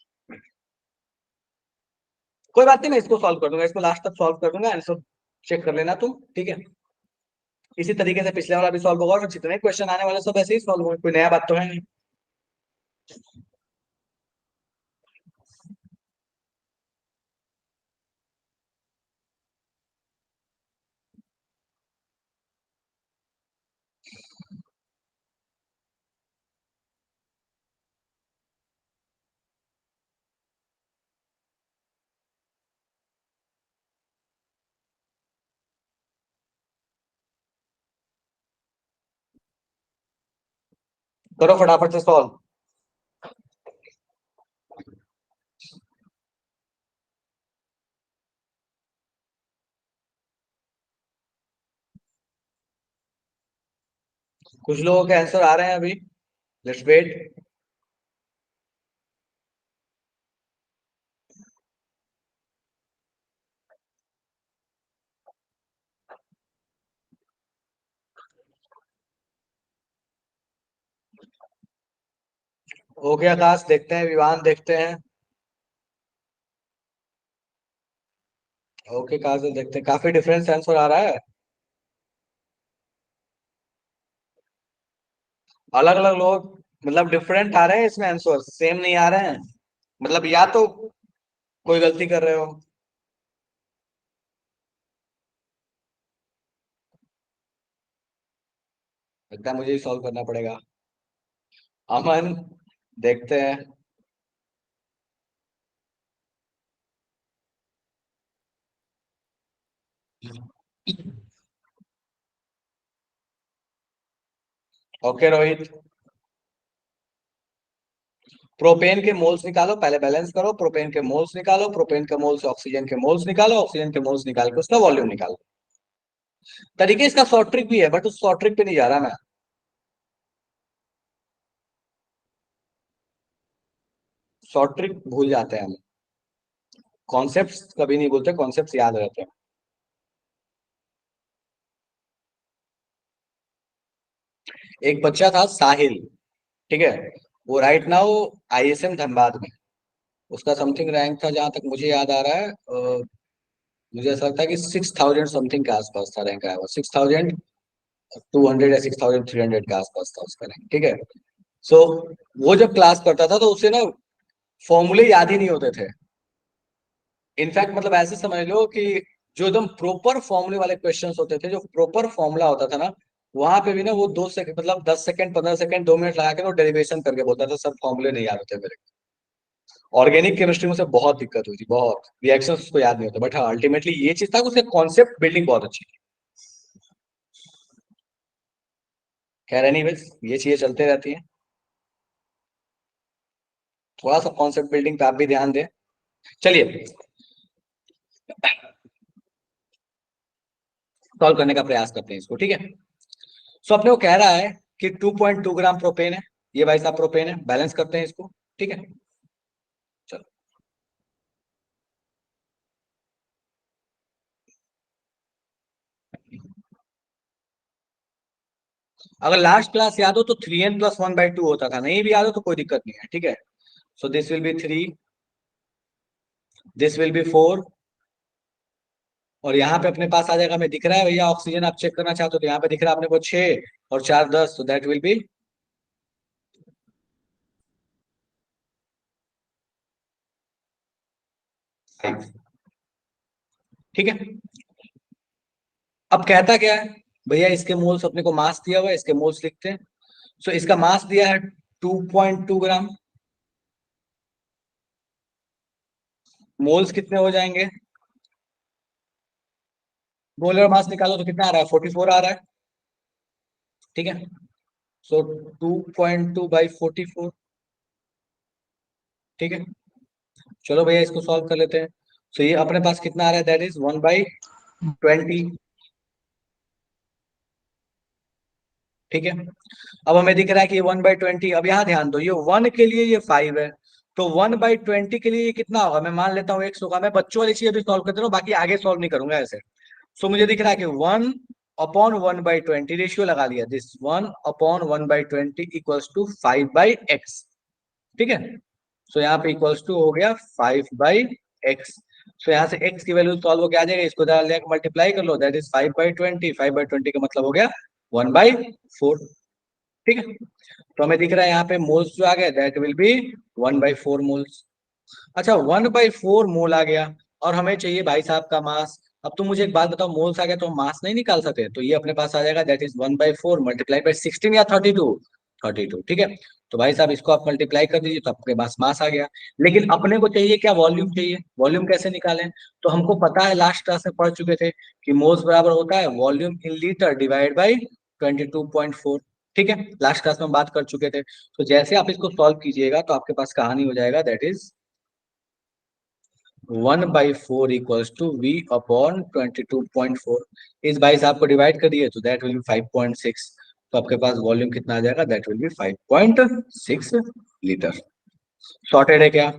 कोई बात नहीं, मैं इसको सॉल्व कर दूंगा, इसको लास्ट तक सॉल्व कर दूंगा, आंसर चेक कर लेना तुम, ठीक है। इसी तरीके से पिछले वाला भी सॉल्व होगा, और जितने क्वेश्चन आने वाले सब ऐसे ही सॉल्व होंगे, कोई नया बात तो है नहीं। करो फटाफट से सॉल्व। कुछ लोगों के आंसर आ रहे हैं अभी, लेट्स वेट। ओके आकाश देखते हैं, विवान देखते हैं। ओके काजल देखते हैं, काफी डिफरेंस आंसर आ रहा है। अलग अलग लोग, मतलब डिफरेंट आ रहे हैं इसमें आंसर, सेम नहीं आ रहे हैं, मतलब या तो कोई गलती कर रहे हो। लगता है मुझे ही सॉल्व करना पड़ेगा। अमन देखते हैं। ओके रोहित, प्रोपेन के मोल्स निकालो, पहले बैलेंस करो, प्रोपेन के मोल्स निकालो, प्रोपेन के मोल्स ऑक्सीजन के मोल्स निकालो, ऑक्सीजन के मोल्स निकाल के उसका वॉल्यूम निकालो। तरीके इसका शॉर्ट ट्रिक भी है, बट उस शॉर्ट ट्रिक पे नहीं जा रहा मैं। शॉर्ट ट्रिक भूल जाते हैं हम, कॉन्सेप्ट्स कभी नहीं भूलते, कॉन्सेप्ट्स याद रहते हैं। एक बच्चा था साहिल, ठीक है, वो राइट नाउ ISM धनबाद में, उसका समथिंग रैंक था, जहां तक मुझे याद आ रहा है, मुझे ऐसा लगता है कि 6,000 समथिंग के आसपास था रैंक आया हुआ, 6,200 या 6,300 के आसपास था उसका रैंक, ठीक है। सो वो जब क्लास करता था तो उसे ना फॉर्मूले याद ही नहीं होते थे। इनफैक्ट मतलब ऐसे समझ लो कि जो एकदम प्रॉपर फॉर्मूले वाले क्वेश्चंस होते थे, जो प्रॉपर फॉर्मूला होता था ना, वहां पे भी ना वो 2 सेकंड, मतलब 10 सेकंड, 15 सेकंड, 2 मिनट लगा के वो डेरिवेशन करके बोलता था, सब फॉर्मूले नहीं याद होते मेरे। ऑर्गेनिक केमिस्ट्री में से बहुत दिक्कत हुई थी, बहुत रिएक्शन उसको याद नहीं होता, बट हाँ अल्टीमेटली ये चीज था कि उसके कॉन्सेप्ट बिल्डिंग बहुत अच्छी थी। खैर एनीवेज, ये चीजें चलते रहती हैं। थोड़ा सा कॉन्सेप्ट बिल्डिंग पे आप भी ध्यान दें। चलिए सॉल्व करने का प्रयास करते हैं इसको, ठीक है। सो अपने को कह रहा है कि 2.2 ग्राम प्रोपेन है, ये भाई साहब प्रोपेन है, बैलेंस करते हैं इसको, ठीक है। चलो, अगर लास्ट क्लास याद हो तो 3n+1/2 होता था, नहीं भी याद हो तो कोई दिक्कत नहीं है, ठीक है। So this will be 3, this will be 4, और यहाँ पे अपने पास आ जाएगा, हमें दिख रहा है भैया ऑक्सीजन, आप चेक करना चाहते हो तो यहाँ पे दिख रहा है अपने को 6 और 4 10, तो दैट विल बी 5, ठीक है। अब कहता क्या है, भैया इसके मोल्स अपने को मास दिया हुआ है, इसके मोल्स लिखते हैं। सो इसका मास दिया है 2.2 ग्राम। मोल्स कितने हो जाएंगे? मोलर मास निकालो तो कितना आ रहा है? 44 आ रहा है। ठीक है, सो 2.2 बाई 44। ठीक है, चलो भैया इसको सॉल्व कर लेते हैं। सो ये अपने पास कितना आ रहा है? That is 1/20। ठीक है, अब हमें दिख रहा है कि ये 1/20। अब यहाँ ध्यान दो, ये 1 के लिए ये 5 है, तो 1/20 के लिए ये कितना होगा? मैं मान लेता हूँ x होगा। मैं बच्चों वाली चीज अभी सॉल्व करते रहूँ, बाकी आगे सॉल्व नहीं करूंगा ऐसे। सो मुझे दिख रहा है कि 1/1/20 रेशियो लगा लिया, दिस 1/1/20 इक्वल्स टू 5/x। ठीक है, सो यहाँ पे इक्वल्स टू हो गया 5/x। सो यहाँ से x की वैल्यू सॉल्व होकर आ जाएगा, इसको डाल दिया, मल्टीप्लाई कर लो, दैट इज 5/20। 5/20 का मतलब हो गया 1/4। ठीक है, तो हमें दिख रहा है यहाँ पे मोल्स जो आ गया दैट विल बी 1/4 मोल्स। अच्छा, 1/4 मोल आ गया, और हमें चाहिए भाई साहब का मास। अब तुम मुझे एक बात बताओ, मोल्स आ गया तो हम मास नहीं निकाल सकते? तो ये अपने पास आ जाएगा, दैट इज 1/4 मल्टीप्लाई बाई 16 या 32। 32, ठीक है। तो भाई साहब इसको आप मल्टीप्लाई कर दीजिए तो आपके पास मास आ गया। लेकिन अपने को चाहिए क्या? वॉल्यूम चाहिए। वॉल्यूम कैसे निकालें? तो हमको पता है, लास्ट क्लास में पढ़ चुके थे कि मोल्स बराबर होता है volume in litre divide by 22.4। ठीक है, लास्ट क्लास में हम बात कर चुके थे। तो जैसे आप इसको सॉल्व कीजिएगा तो आपके पास कहानी हो जाएगा, that is 1/4 equals to v upon 22.4। इस बाई साहब को डिवाइड कर दिए तो दैट विल बी 5.6। तो आपके पास वॉल्यूम कितना आ जाएगा? That will B 5.6 litre. Sorted है क्या?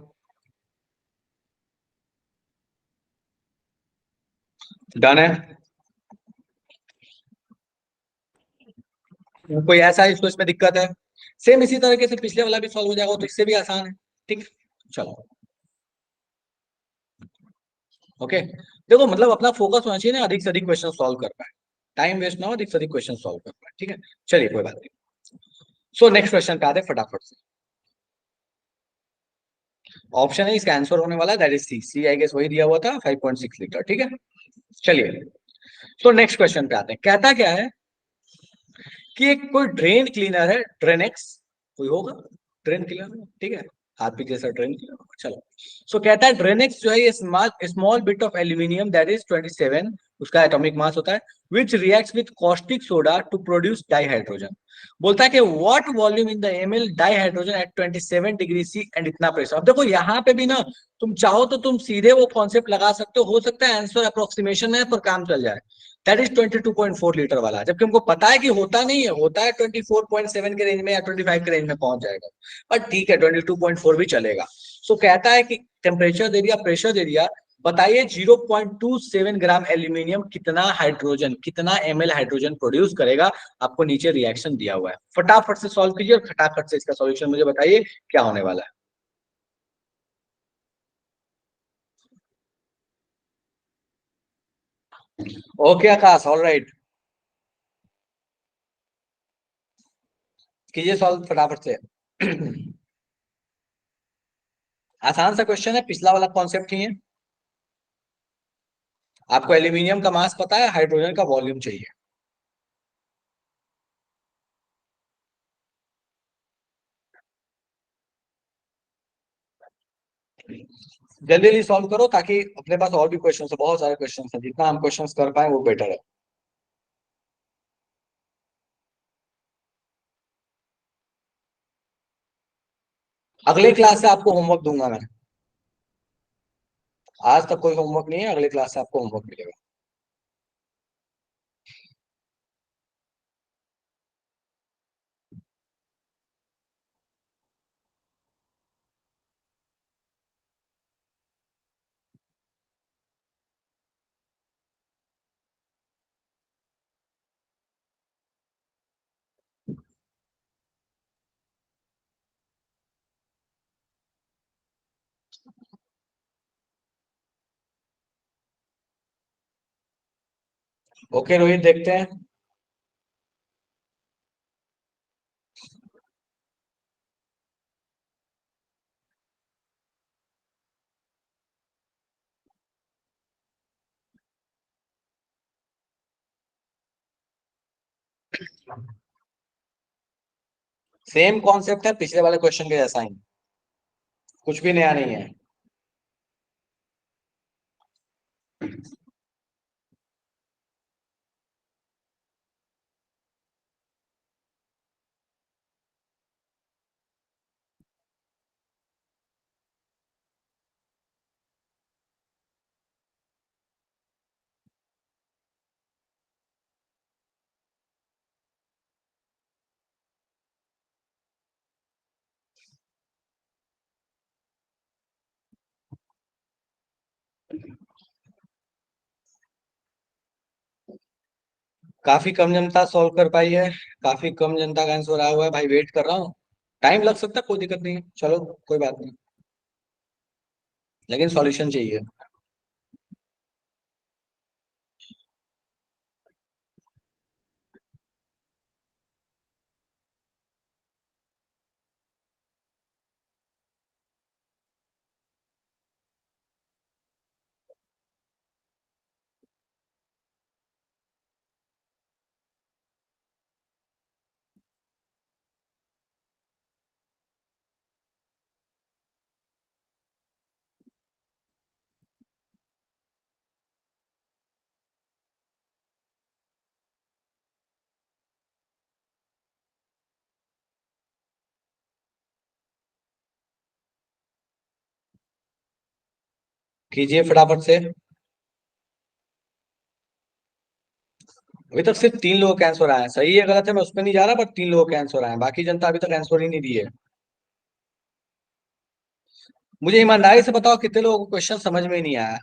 डन है? कोई ऐसा इसको इसमें दिक्कत है? सेम इसी तरीके से पिछले वाला भी सॉल्व हो जाएगा, तो इससे भी आसान है। ठीक, चलो ओके। देखो मतलब अपना फोकस होना चाहिए ना, अधिक से अधिक क्वेश्चन सॉल्व कर पाए, टाइम वेस्ट ना हो, अधिक से अधिक क्वेश्चन सॉल्व कर पाए। ठीक है, चलिए कोई बात नहीं। सो नेक्स्ट क्वेश्चन पे आते हैं फटाफट से। ऑप्शन है इसका आंसर होने वाला है, that is C. C I guess वही दिया हुआ था, 5.6 लीटर। ठीक है, चलिए। तो नेक्स्ट क्वेश्चन पे आते हैं। कहता क्या है कि एक कोई ड्रेन क्लीनर है, ड्रेनेक्स कोई होगा, ड्रेन क्लीनर। ठीक है, हार्पिक जैसा ड्रेन क्लीनर। चलो, सो कहता है ड्रेनेक्स जो है ये small small bit of aluminium that is 27, उसका एटॉमिक मास होता है, which reacts with caustic soda to produce dihydrogen. बोलता है कि what volume in the ml dihydrogen at 27 degree C and इतना प्रेशर। अब देखो यहाँ पे भी ना, तुम चाहो तो तुम सीधे वो कॉन्सेप्ट लगा सकते हो सकता है आंसर अप्रोक्सीमेशन में पर काम चल जाए। दैट इज 22.4 लीटर वाला, जबकि हमको पता है कि होता नहीं है, होता है 24.7 के रेंज में या 25 के रेंज में पहुंच जाएगा। बट ठीक है, 22.4 भी चलेगा। सो कहता है कि टेम्परेचर दे दिया, प्रेशर दे दिया, बताइए 0.27 ग्राम एल्यूमिनियम कितना हाइड्रोजन, कितना ml हाइड्रोजन प्रोड्यूस करेगा। आपको नीचे रिएक्शन दिया हुआ है, फटाफट से सॉल्व कीजिए और फटाफट से इसका सॉल्यूशन मुझे बताइए क्या होने वाला है। ओके आकाश, ऑल राइट, कीजिए सॉल्व फटाफट से। आसान सा क्वेश्चन है, पिछला वाला कॉन्सेप्ट ही है। आपको एल्यूमिनियम का मास पता है, हाइड्रोजन का वॉल्यूम चाहिए। जल्दी जल्दी सॉल्व करो ताकि अपने पास और भी क्वेश्चन है, बहुत सारे क्वेश्चन है, जितना हम क्वेश्चन कर पाए वो बेटर है। अगले क्लास से आपको होमवर्क दूंगा मैं। आज तक कोई होमवर्क नहीं है, अगले क्लास से आपको होमवर्क मिलेगा। ओके रोहित, देखते हैं। सेम कॉन्सेप्ट है पिछले वाले क्वेश्चन के जैसा ही, कुछ भी नया नहीं है। काफी कम जनता सॉल्व कर पाई है, काफी कम जनता का आंसर आया हुआ है भाई, वेट कर रहा हूँ। टाइम लग सकता है, कोई दिक्कत नहीं है, चलो कोई बात नहीं, लेकिन सॉल्यूशन चाहिए। कीजिए फटाफट से। अभी तक सिर्फ 3 लोगों के आंसर आए हैं, सही है गलत है मैं उसमें नहीं जा रहा, पर 3 लोगों के आंसर आए हैं, बाकी जनता अभी तक आंसर ही नहीं दी है। मुझे ईमानदारी से बताओ कितने लोगों को क्वेश्चन समझ में ही नहीं आया।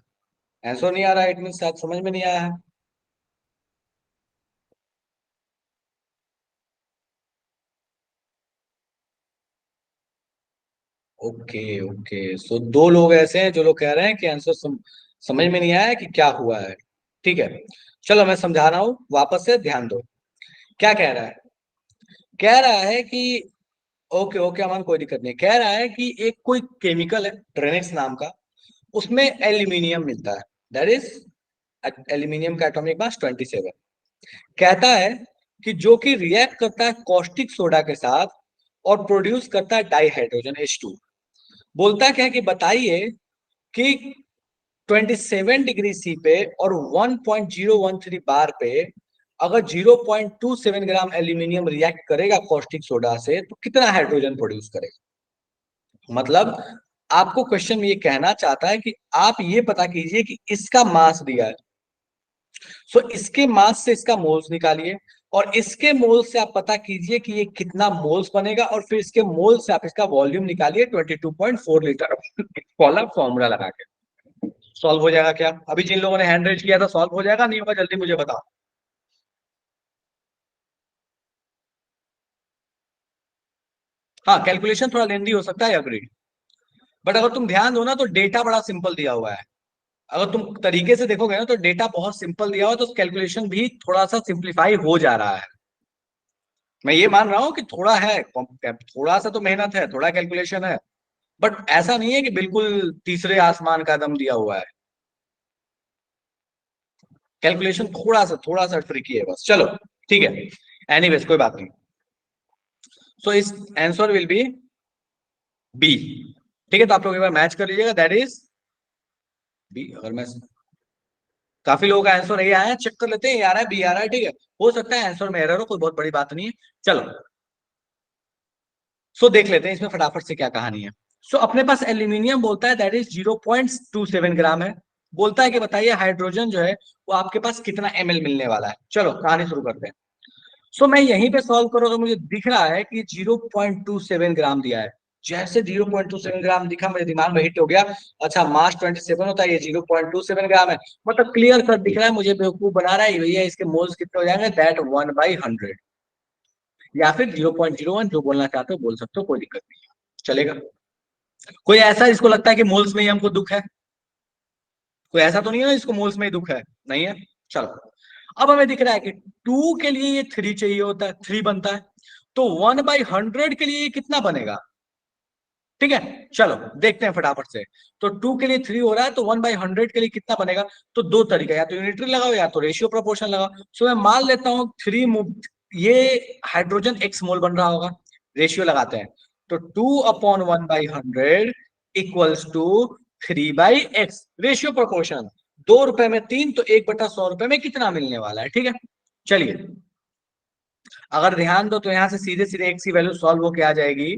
आंसर नहीं आ रहा, इट मीन शायद समझ में नहीं आया है। ओके ओके, सो 2 लोग ऐसे हैं जो लोग कह रहे हैं कि आंसर समझ में नहीं आया कि क्या हुआ है। ठीक है, चलो मैं समझा रहा हूँ, वापस से ध्यान दो। क्या कह रहा है? कह रहा है कि ओके ओके अमन, कोई दिक्कत नहीं, कह रहा है कि एक कोई केमिकल है ट्रेनेक्स नाम का, उसमें एल्यूमिनियम मिलता है, दैट इज एल्यूमिनियम का एटॉमिक मास 27। कहता है कि जो कि रिएक्ट करता है कॉस्टिक सोडा के साथ और प्रोड्यूस करता है डाई हाइड्रोजन H2। बोलता क्या है कि बताइए कि 27 डिग्री सी पे और 1.013 बार पे अगर 0.27 ग्राम एल्यूमिनियम रिएक्ट करेगा कॉस्टिक सोडा से तो कितना हाइड्रोजन प्रोड्यूस करेगा। मतलब आपको क्वेश्चन में ये कहना चाहता है कि आप ये पता कीजिए कि इसका मास दिया है, सो इसके मास से इसका मोल्स निकालिए, और इसके मोल से आप पता कीजिए कि ये कितना मोल्स बनेगा, और फिर इसके मोल से आप इसका वॉल्यूम निकालिए 22.4 लीटर वाला फॉर्मूला लगा के। सॉल्व हो जाएगा क्या? अभी जिन लोगों ने हैंड रेज किया था सॉल्व हो जाएगा, नहीं होगा जल्दी मुझे बताओ। हाँ कैलकुलेशन थोड़ा लेंदी हो सकता है, अग्री, बट अगर तुम ध्यान दो ना तो डेटा बड़ा सिंपल दिया हुआ है। अगर तुम तरीके से देखोगे ना तो डेटा बहुत सिंपल दिया हुआ है, तो कैलकुलेशन भी थोड़ा सा सिंप्लीफाई हो जा रहा है। मैं ये मान रहा हूँ कि थोड़ा है, थोड़ा सा तो मेहनत है, थोड़ा कैलकुलेशन है, बट ऐसा नहीं है कि बिल्कुल तीसरे आसमान का दम दिया हुआ है। कैलकुलेशन थोड़ा सा ट्रिकी है बस, चलो ठीक है, एनीवेज कोई बात नहीं। सो इस आंसर विल बी बी। ठीक है, तो आप लोग एक बार मैच कर लीजिएगा, दैट इज बी। अगर मैं, काफी लोगों का आंसर ये आया है, चेक कर लेते हैं, ये आ रहा है बी आ रहा है, ठीक है, हो सकता है आंसर में एरर हो, कोई बहुत बड़ी बात नहीं है। चलो सो देख लेते हैं इसमें फटाफट से क्या कहानी है। सो अपने पास एल्यूमिनियम बोलता है दैट इज 0.27 ग्राम है। बोलता है कि बताइए हाइड्रोजन जो है वो आपके पास कितना ml मिलने वाला है। चलो कहानी शुरू करते हैं। सो मैं यहीं पे सॉल्व करूँ तो मुझे दिख रहा है कि 0.27 ग्राम दिया है। जैसे 0.27 ग्राम दिखा मेरे दिमाग में हिट हो गया, अच्छा मास 27 होता है, ये 0.27 ग्राम है, मतलब क्लियर कट दिख रहा है, मुझे बेवकूफ बना रहा है भैया, इसके मोल्स कितने हो जाएंगे, दैट 1/100, या फिर 0.01, जो बोलना चाहते हो बोल सकते हो, कोई दिक्कत नहीं है, चलेगा। कोई ऐसा जिसको लगता है कि मोल्स में ही हमको दुख है? कोई ऐसा तो नहीं है ना जिसको मोल्स में ही दुख है? नहीं है, चलो। अब हमें दिख रहा है कि 2 के लिए ये 3 चाहिए होता है, 3 बनता है, तो 1/100 के लिए ये कितना बनेगा? ठीक है, चलो देखते हैं फटाफट से। तो 2 के लिए 3 हो रहा है, तो 1/100 के लिए कितना बनेगा? तो दो तरीका, या तो यूनिटरी लगाओ या तो रेशियो प्रोपोर्शन लगाओ। सो मैं मान लेता हूं 3 ये हाइड्रोजन x मोल बन रहा होगा, रेशियो लगाते हैं, तो 2/1/100 equals to 3/x, ratio proportion, 2 रुपए में 3 तो 1/100 रुपए में कितना मिलने वाला है, ठीक है। चलिए अगर ध्यान दो तो यहां से सीधे सीधे x की वैल्यू सॉल्व होके आ जाएगी,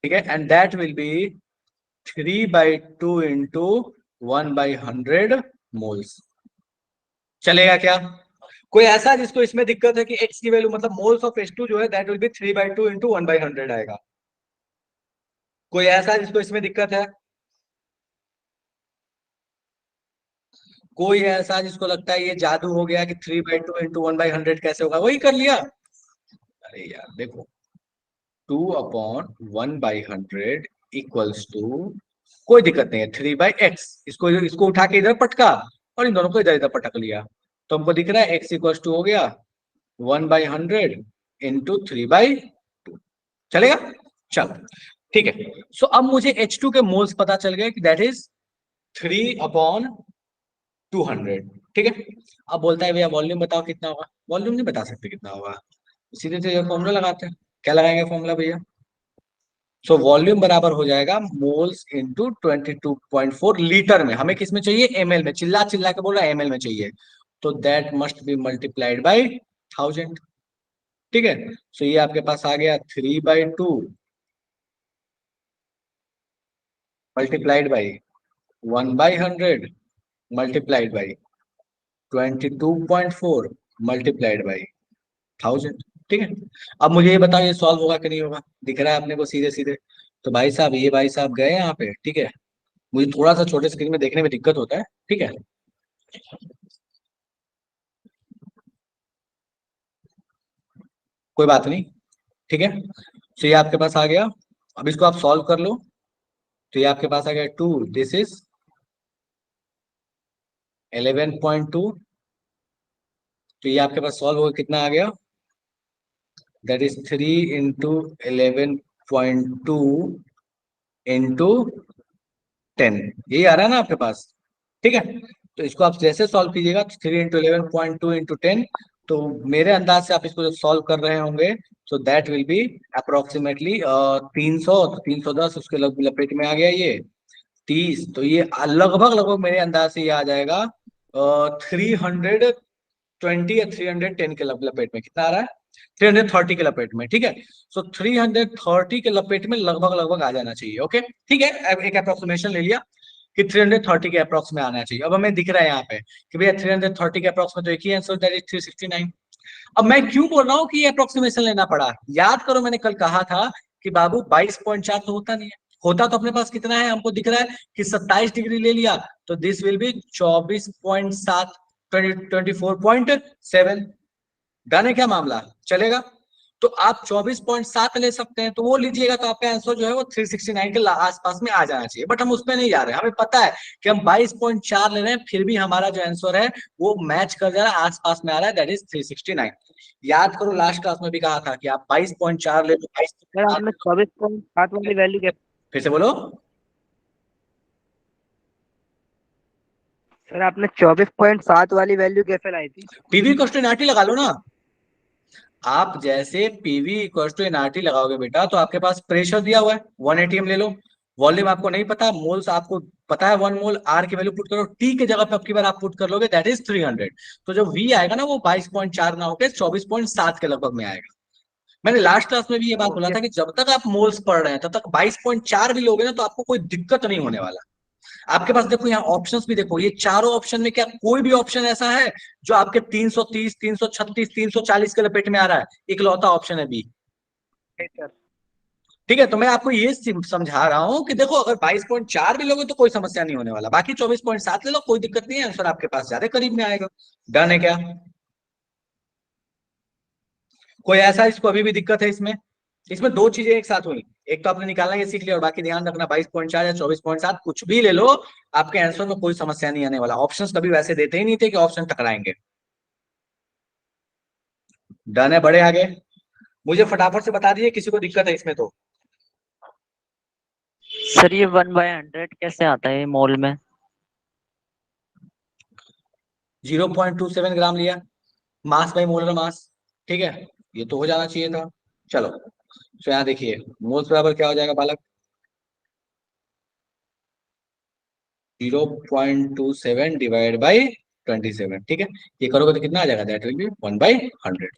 ठीक है, and that will B 3/2 into 1/100 moles. चलेगा क्या? कोई ऐसा जिसको इसमें दिक्कत है कि x की वैल्यू मतलब मोल्स ऑफ H2 जो है दैट विल बी 3/2 इंटू 1/100 आएगा? कोई ऐसा जिसको इसमें दिक्कत है? कोई ऐसा जिसको लगता है ये जादू हो गया कि 3/2 इंटू 1/100 कैसे होगा? वही कर लिया। अरे यार देखो, 2/1/100 इक्वल्स टू, कोई दिक्कत नहीं है, 3/x, इसको इसको उठा के इधर पटका और इन दोनों को इधर इधर पटक लिया, तो हमको दिख रहा है x इक्वल्स टू हो गया 1/100 इंटू 3/2। चलेगा? चल ठीक है। सो अब मुझे H2 के मोल्स पता चल गए कि दैट इज 3/200, ठीक है। अब बोलता है भैया वॉल्यूम बताओ कितना होगा? वॉल्यूम नहीं बता सकते कितना होगा, सीधे सीधे फॉर्मूला लगाते हैं। क्या लगाएंगे फॉर्मूला भैया? सो वॉल्यूम बराबर हो जाएगा मोल्स इंटू 22.4 लीटर में, हमें किस में चाहिए? ml में, चिल्ला चिल्ला के बोल रहा है ml में चाहिए, तो that must be multiplied by 1000, ठीक है। सो ये आपके पास आ गया 3/2 multiplied by 1/100 multiplied by 22.4 multiplied by 1000, ठीक है। अब मुझे ये बताओ ये सॉल्व होगा कि नहीं होगा? दिख रहा है अपने को सीधे सीधे? तो भाई साहब ये भाई साहब गए यहाँ पे, ठीक है। मुझे थोड़ा सा छोटे स्क्रीन में देखने में दिक्कत होता है, ठीक है। कोई बात नहीं, ठीक है। तो ये आपके पास आ गया, अब इसको आप सॉल्व कर लो, तो ये आपके पास आ गया 2, दिस इज 11.2, तो ये आपके पास सॉल्व होकर कितना आ गया? दैट इज 3 इंटू 11.2 इंटू 10, यही आ रहा है ना आपके पास, ठीक है। तो इसको आप जैसे सॉल्व कीजिएगा, 3 इंटू 11.2 इंटू 10, तो मेरे अंदाज से आप इसको जब सॉल्व कर रहे होंगे तो दैट विल बी अप्रोक्सीमेटली 300, तो 310 उसके लपेट में आ गया ये 30, तो ये लगभग लगभग मेरे अंदाज से ये आ जाएगा 320 या 310 के लपेट में। कितना आ रहा है? 330 के लपेट में, ठीक है। सो 330 के लपेट में लगभग लगभग आ जाना चाहिए, ओके ठीक है। अब एक अप्रोक्सीमेशन ले लिया कि 330 के अप्रोक्स में आना चाहिए। अब हमें दिख रहा है यहाँ पे कि भैया 330 के अप्रोक्स में तो एक ही आंसर, दैट इज 369। अब मैं क्यों बोल रहा हूँ कि ये अप्रोक्सीमेशन लेना पड़ा? याद करो मैंने कल कहा था कि बाबू 22.4 तो होता नहीं है, होता तो अपने पास कितना है? हमको दिख रहा है कि 27 डिग्री ले लिया, तो दिस विल बी 24.7, 24.7। डन है क्या मामला? चलेगा? तो आप 24.7 ले सकते हैं, तो वो लीजिएगा, तो आपका आंसर जो है वो 369 के आसपास में आ जाना चाहिए। बट हम उस पर नहीं जा रहे हैं, हमें पता है कि हम 22.4 ले रहे हैं, फिर भी हमारा जो आंसर है वो मैच कर जा रहा है, आसपास में आ रहा है, दैट इज 369। याद करो लास्ट क्लास में भी कहा था कि आप 22.4 ले लो, सर आपने 24.7 वाली वैल्यू क्या? फिर से बोलो। सर आपने 24.7 वाली वैल्यू कैसे लाई थी? पीवी इक्वल टू एनआरटी लगा लो ना। आप जैसे पीवी इक्वल टू एनआरटी लगाओगे बेटा, तो आपके पास प्रेशर दिया हुआ है 1 एटीएम ले लो, वॉल्यूम आपको नहीं पता, मोल्स आपको पता है 1 मोल, आर की वैल्यू पुट करो, टी की जगह पे अब की बार आप पुट कर लोगे, दैट इज 300। तो जो वी आएगा ना वो 22.4 ना होकर 24.7 के लगभग में आएगा। मैंने लास्ट क्लास में भी ये बात बोला था कि जब तक आप मोल्स पढ़ रहे हैं तब तक 22.4 भी लोगे ना तो आपको कोई दिक्कत नहीं होने वाला। आपके पास देखो यहाँ ऑप्शंस भी देखो, ये चारों ऑप्शन में क्या कोई भी ऑप्शन ऐसा है जो आपके 330, 336, 340 के लपेट में आ रहा है? इकलौता ऑप्शन है बी, ठीक है। तो मैं आपको ये समझा रहा हूं कि देखो अगर 22.4 भी लोगे तो कोई समस्या नहीं होने वाला, बाकी 24.7 ले लो, कोई दिक्कत नहीं है, आंसर आपके पास ज्यादा करीब में आएगा। डन है क्या? कोई ऐसा इसको अभी भी दिक्कत है इसमें? इसमें दो चीजें एक साथ हुई, एक तो आपने निकालना ये सीख लिया, और बाकी ध्यान रखना 22.4 या 24.7 कुछ भी ले लो, आपके आंसर में कोई समस्या नहीं आने वाला। ऑप्शंस कभी वैसे देते ही नहीं थे कि ऑप्शन टकराएंगे। डन है, बड़े आगे। मुझे फटाफट से बता दीजिए किसी को दिक्कत है इसमें तो। सर ये 1/100 कैसे आता है मोल में? 0.27 ग्राम लिया, मास बाई मोलर मास, ठीक है, ये तो हो जाना चाहिए था। चलो, तो यहाँ देखिए मोल्स बराबर क्या हो जाएगा बालक, 0.27 डिवाइड बाई 27, ठीक है। ये करोगे तो कितना आ जाएगा, दैट विल बी 1/100,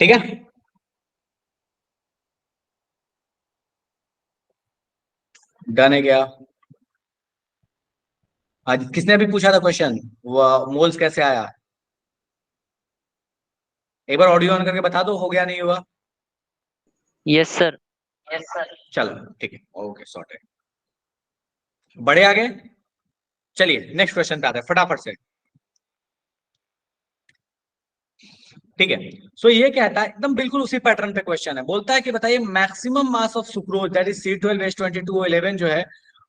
ठीक है। डन है क्या? आज किसने अभी पूछा था क्वेश्चन, वो मोल्स कैसे आया? एक बार ऑडियो ऑन करके बता दो, हो गया नहीं हुआ? Yes sir. Yes sir. चलो ठीक है, ओके सॉर्ट है। बड़े आगे, चलिए नेक्स्ट क्वेश्चन पे आते हैं फटाफट से, ठीक है। सो ये कहता है एकदम बिल्कुल उसी पैटर्न पे क्वेश्चन है, बोलता है कि बताइए maximum mass of sucrose that is C12H22O11 जो है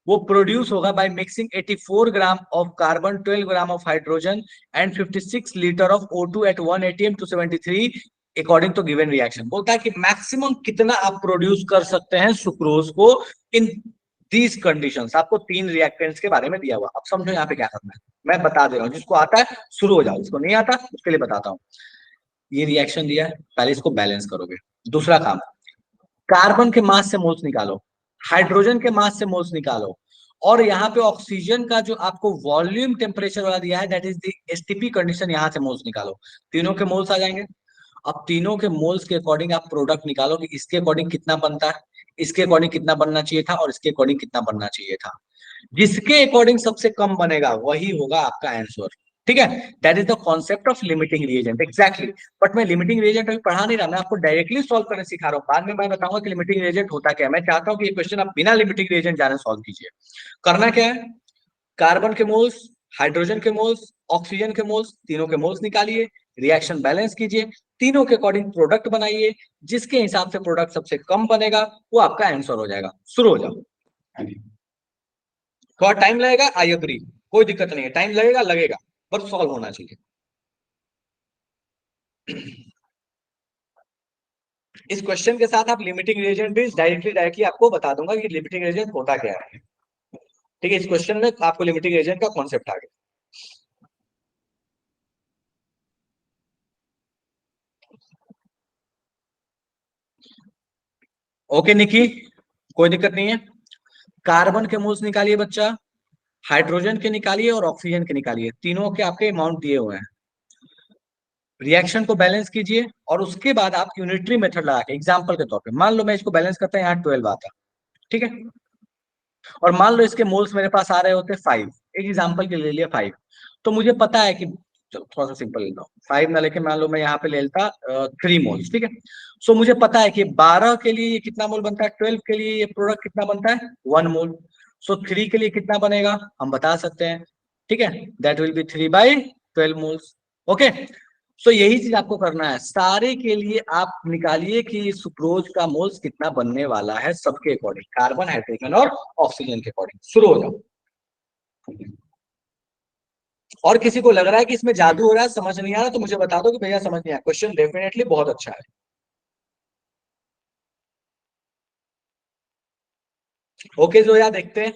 वो प्रोड्यूस होगा by mixing 84 gram of carbon, 12 gram of hydrogen and 56 litre of O2 at 1 atm to 73 according to given reaction. बोलता है कि मैक्सिमम कितना आप प्रोड्यूस कर सकते हैं सुक्रोज को इन दीज कंडीशंस। आपको 3 रिएक्टेंट्स के बारे में दिया हुआ, अब समझो यहाँ पे क्या करना है, मैं बता दे रहा हूँ, जिसको आता है शुरू हो जाओ, जिसको नहीं आता उसके लिए बताता हूँ। ये रिएक्शन दिया है, पहले इसको बैलेंस करोगे। दूसरा काम, कार्बन के मास से मोल्स निकालो, हाइड्रोजन के मास से मोल्स निकालो, और यहाँ पे ऑक्सीजन का जो आपको वॉल्यूम टेम्परेचर वाला दिया है that is the STP condition, यहाँ से मोल्स निकालो। तीनों के मोल्स आ जाएंगे। अब तीनों के मोल्स के अकॉर्डिंग आप प्रोडक्ट निकालो कि इसके अकॉर्डिंग कितना बनता है, इसके अकॉर्डिंग कितना बनना चाहिए था, और इसके अकॉर्डिंग कितना बनना चाहिए था। जिसके अकॉर्डिंग सबसे कम बनेगा वही होगा आपका आंसर, ठीक है। That is the concept of limiting reagent, exactly. But मैं लिमिटिंग रिएजेंट अभी पढ़ा नहीं रहा, मैं आपको डायरेक्टली सॉल्व करने सिखा रहा हूँ। बाद में मैं बताऊंगा कि लिमिटिंग रिएजेंट होता क्या है। मैं चाहता हूँ कि ये क्वेश्चन आप बिना लिमिटिंग रिएजेंट जाने सॉल्व कीजिए। करना क्या है, कार्बन के मोल्स, हाइड्रोजन के मोल्स, ऑक्सीजन के मोल्स, तीनों के मोल्स निकालिए, रिएक्शन बैलेंस कीजिए, तीनों के अकॉर्डिंग प्रोडक्ट बनाइए, जिसके हिसाब से प्रोडक्ट सबसे कम बनेगा वो आपका आंसर हो जाएगा। शुरू हो जाओ। थोड़ा टाइम लगेगा, आई अग्री, कोई दिक्कत नहीं है, टाइम लगेगा लगेगा, बस सॉल्व होना चाहिए। इस क्वेश्चन के साथ आप लिमिटिंग रिएजेंट भी डायरेक्टली आपको बता दूंगा कि लिमिटिंग रिएजेंट होता क्या है, ठीक है। इस क्वेश्चन में आपको लिमिटिंग रिएजेंट का कॉन्सेप्ट आ गया। ओके निकी, कोई दिक्कत नहीं है। कार्बन के मोल्स निकालिए बच्चा, हाइड्रोजन के निकालिए और ऑक्सीजन के निकालिए, तीनों के आपके अमाउंट दिए हुए हैं। रिएक्शन को बैलेंस कीजिए और उसके बाद आप यूनिटरी मेथड लगा के, एग्जांपल के तौर पे मान लो मैं इसको बैलेंस करता हूं, यहाँ 12 आता, ठीक है, और मान लो इसके मोल्स मेरे पास आ रहे होते 5, एक एग्जांपल के लिए ले लिया 5, तो मुझे पता है कि, चलो थोड़ा सा सिंपल लेता हूँ, 5 ना लेके मान लो मैं यहाँ पे ले लेता 3 मोल्स, ठीक है। सो मुझे पता है कि 12 के लिए ये कितना मोल बनता है, 12 के लिए ये प्रोडक्ट कितना बनता है, 1 मोल। सो 3 के लिए कितना बनेगा हम बता सकते हैं, ठीक है, that will be 3/12 moles. Okay, so यही चीज आपको करना है, सारे के लिए आप निकालिए कि सुक्रोज का मोल्स कितना बनने वाला है, सबके अकॉर्डिंग, कार्बन, हाइड्रोजन और ऑक्सीजन के अकॉर्डिंग। शुरू हो जाओ। और किसी को लग रहा है कि इसमें जादू हो रहा है, समझ नहीं आ रहा, तो मुझे बता दो कि भैया समझ नहीं आया, क्वेश्चन डेफिनेटली बहुत अच्छा है। ओके जोया, देखते हैं।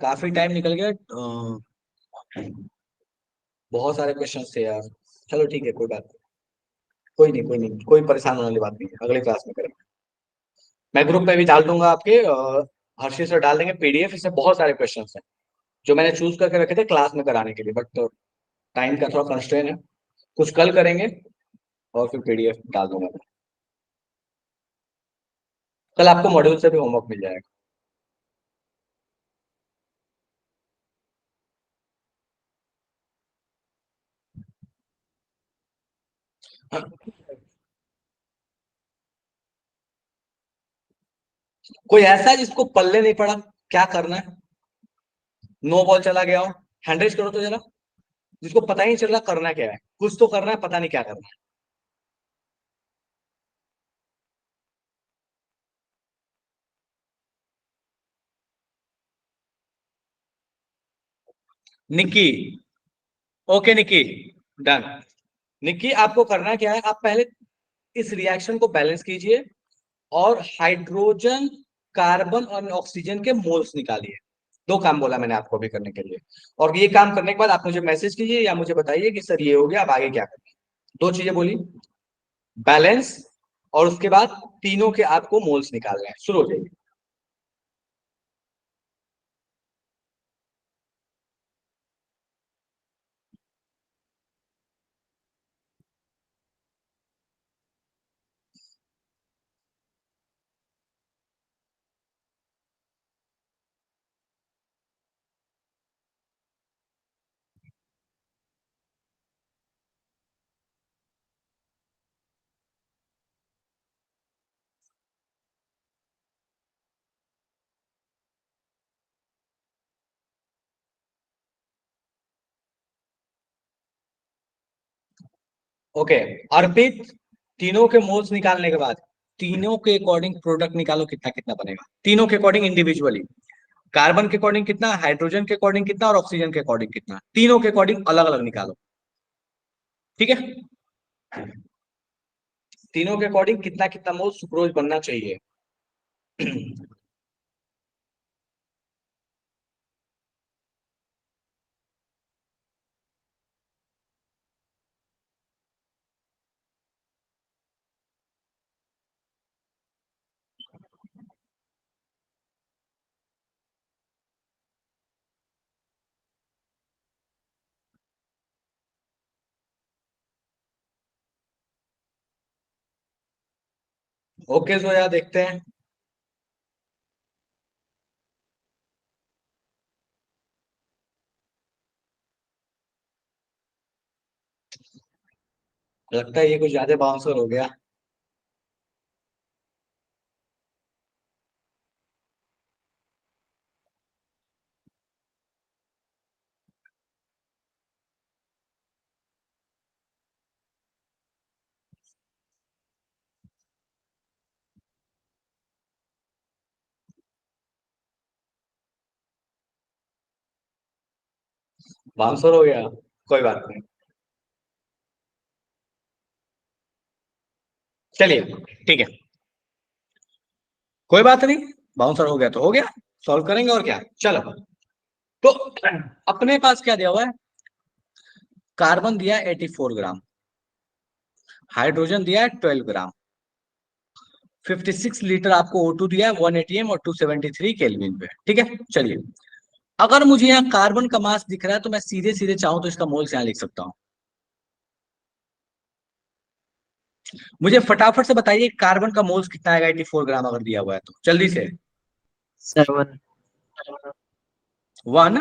काफी टाइम निकल गया, बहुत सारे क्वेश्चन थे यार। चलो ठीक है, कोई बात नहीं, कोई नहीं, कोई नहीं, कोई परेशान होने वाली बात नहीं है, अगले क्लास में करेंगे। मैं ग्रुप में भी डाल दूंगा आपके, हर्षी सर डाल देंगे पीडीएफ, इसमें बहुत सारे क्वेश्चन हैं जो मैंने चूज करके रखे थे क्लास में कराने के लिए, बट टाइम का थोड़ा कंस्ट्रेन है। कुछ कल करेंगे और फिर पीडीएफ डाल दूंगा मैं। कल आपको मॉड्यूल से भी होमवर्क मिल जाएगा। कोई ऐसा है जिसको पल्ले नहीं पड़ा, क्या करना है, नो बॉल चला गया हो, हैंड रेज करो तो जरा, जिसको पता ही नहीं चल रहा करना क्या है, कुछ तो करना है, पता नहीं क्या करना है। Nikki, okay Nikki, done. निक्की, आपको करना क्या है, आप पहले इस रिएक्शन को बैलेंस कीजिए और हाइड्रोजन, कार्बन और ऑक्सीजन के मोल्स निकालिए। दो काम बोला मैंने आपको भी करने के लिए, और ये काम करने के बाद आप मुझे मैसेज कीजिए या मुझे बताइए कि सर ये हो गया, अब आगे क्या करना है। दो चीजें बोली, बैलेंस और उसके बाद तीनों के आपको मोल्स निकालने हैं। शुरू हो जाइए। ओके अर्पित, तीनों के मोल्स निकालने के बाद तीनों के अकॉर्डिंग प्रोडक्ट निकालो, कितना कितना बनेगा तीनों के अकॉर्डिंग इंडिविजुअली। कार्बन के अकॉर्डिंग कितना, हाइड्रोजन के अकॉर्डिंग कितना और ऑक्सीजन के अकॉर्डिंग कितना, तीनों के अकॉर्डिंग अलग अलग निकालो। ठीक है, तीनों के अकॉर्डिंग कितना कितना मोल सुक्रोज बनना चाहिए। ओके जोया, देखते हैं। लगता है ये कुछ ज्यादा बाउंसर हो गया। बाउंसर हो गया, कोई बात नहीं। चलिए, ठीक है, कोई बात नहीं। बाउंसर हो गया तो हो गया, सॉल्व करेंगे और क्या। चलो, तो अपने पास क्या दिया हुआ है, कार्बन दिया 84 ग्राम, हाइड्रोजन दिया है 12 ग्राम, 56 लीटर आपको O2 दिया है, 1 ATM और 273 केल्विन पे। ठीक है, चलिए, अगर मुझे यहाँ कार्बन का मास दिख रहा है तो मैं सीधे सीधे चाहूं तो इसका मोल्स यहाँ लिख सकता हूं। मुझे फटाफट से बताइए कार्बन का मोल्स कितना आएगा 84 ग्राम अगर दिया हुआ है तो, जल्दी से। 7 वन,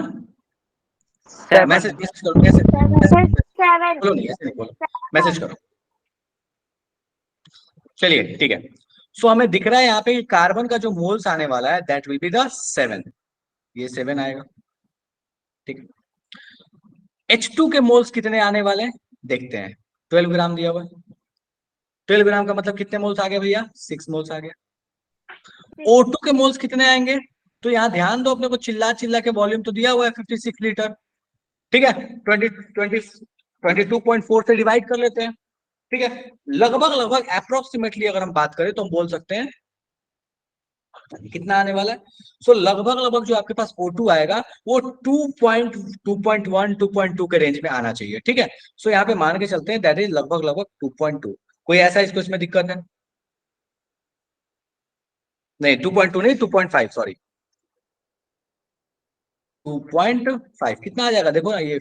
7 मैसेज मैसेज करो, मैसेज मैसेज, सेवन। बोलो नहीं, ऐसे नहीं बोलो, मैसेज करो। चलिए, ठीक है, सो हमें दिख रहा है यहाँ पे कार्बन का जो मोल्स आने वाला है दैट विल बी द 7, ये 7 आएगा। ठीक है, H2 के मोल्स कितने आने वाले हैं देखते हैं। 12 ग्राम दिया हुआ है, 12 ग्राम का मतलब कितने मोल्स आ गए भैया, 6 मोल्स आ गया। O2 के मोल्स कितने आएंगे, तो यहाँ ध्यान दो, अपने को चिल्ला चिल्ला के वॉल्यूम तो दिया हुआ है 56 लीटर। ठीक है, 22.4 से डिवाइड कर लेते हैं। ठीक है, लगभग लगभग अप्रोक्सीमेटली अगर हम बात करें तो हम बोल सकते हैं कितना आने वाला है। सो लगभग लगभग जो आपके पास O2 आएगा वो 2.1 2.2 के रेंज में आना चाहिए। ठीक है, सो यहाँ पे मान के चलते हैं दैट इज लगभग लगभग 2.2। कोई ऐसा इसको इसमें दिक्कत है? नहीं, 2.2 नहीं, 2.5, सॉरी, 2.5 कितना आ जाएगा देखो ना, ये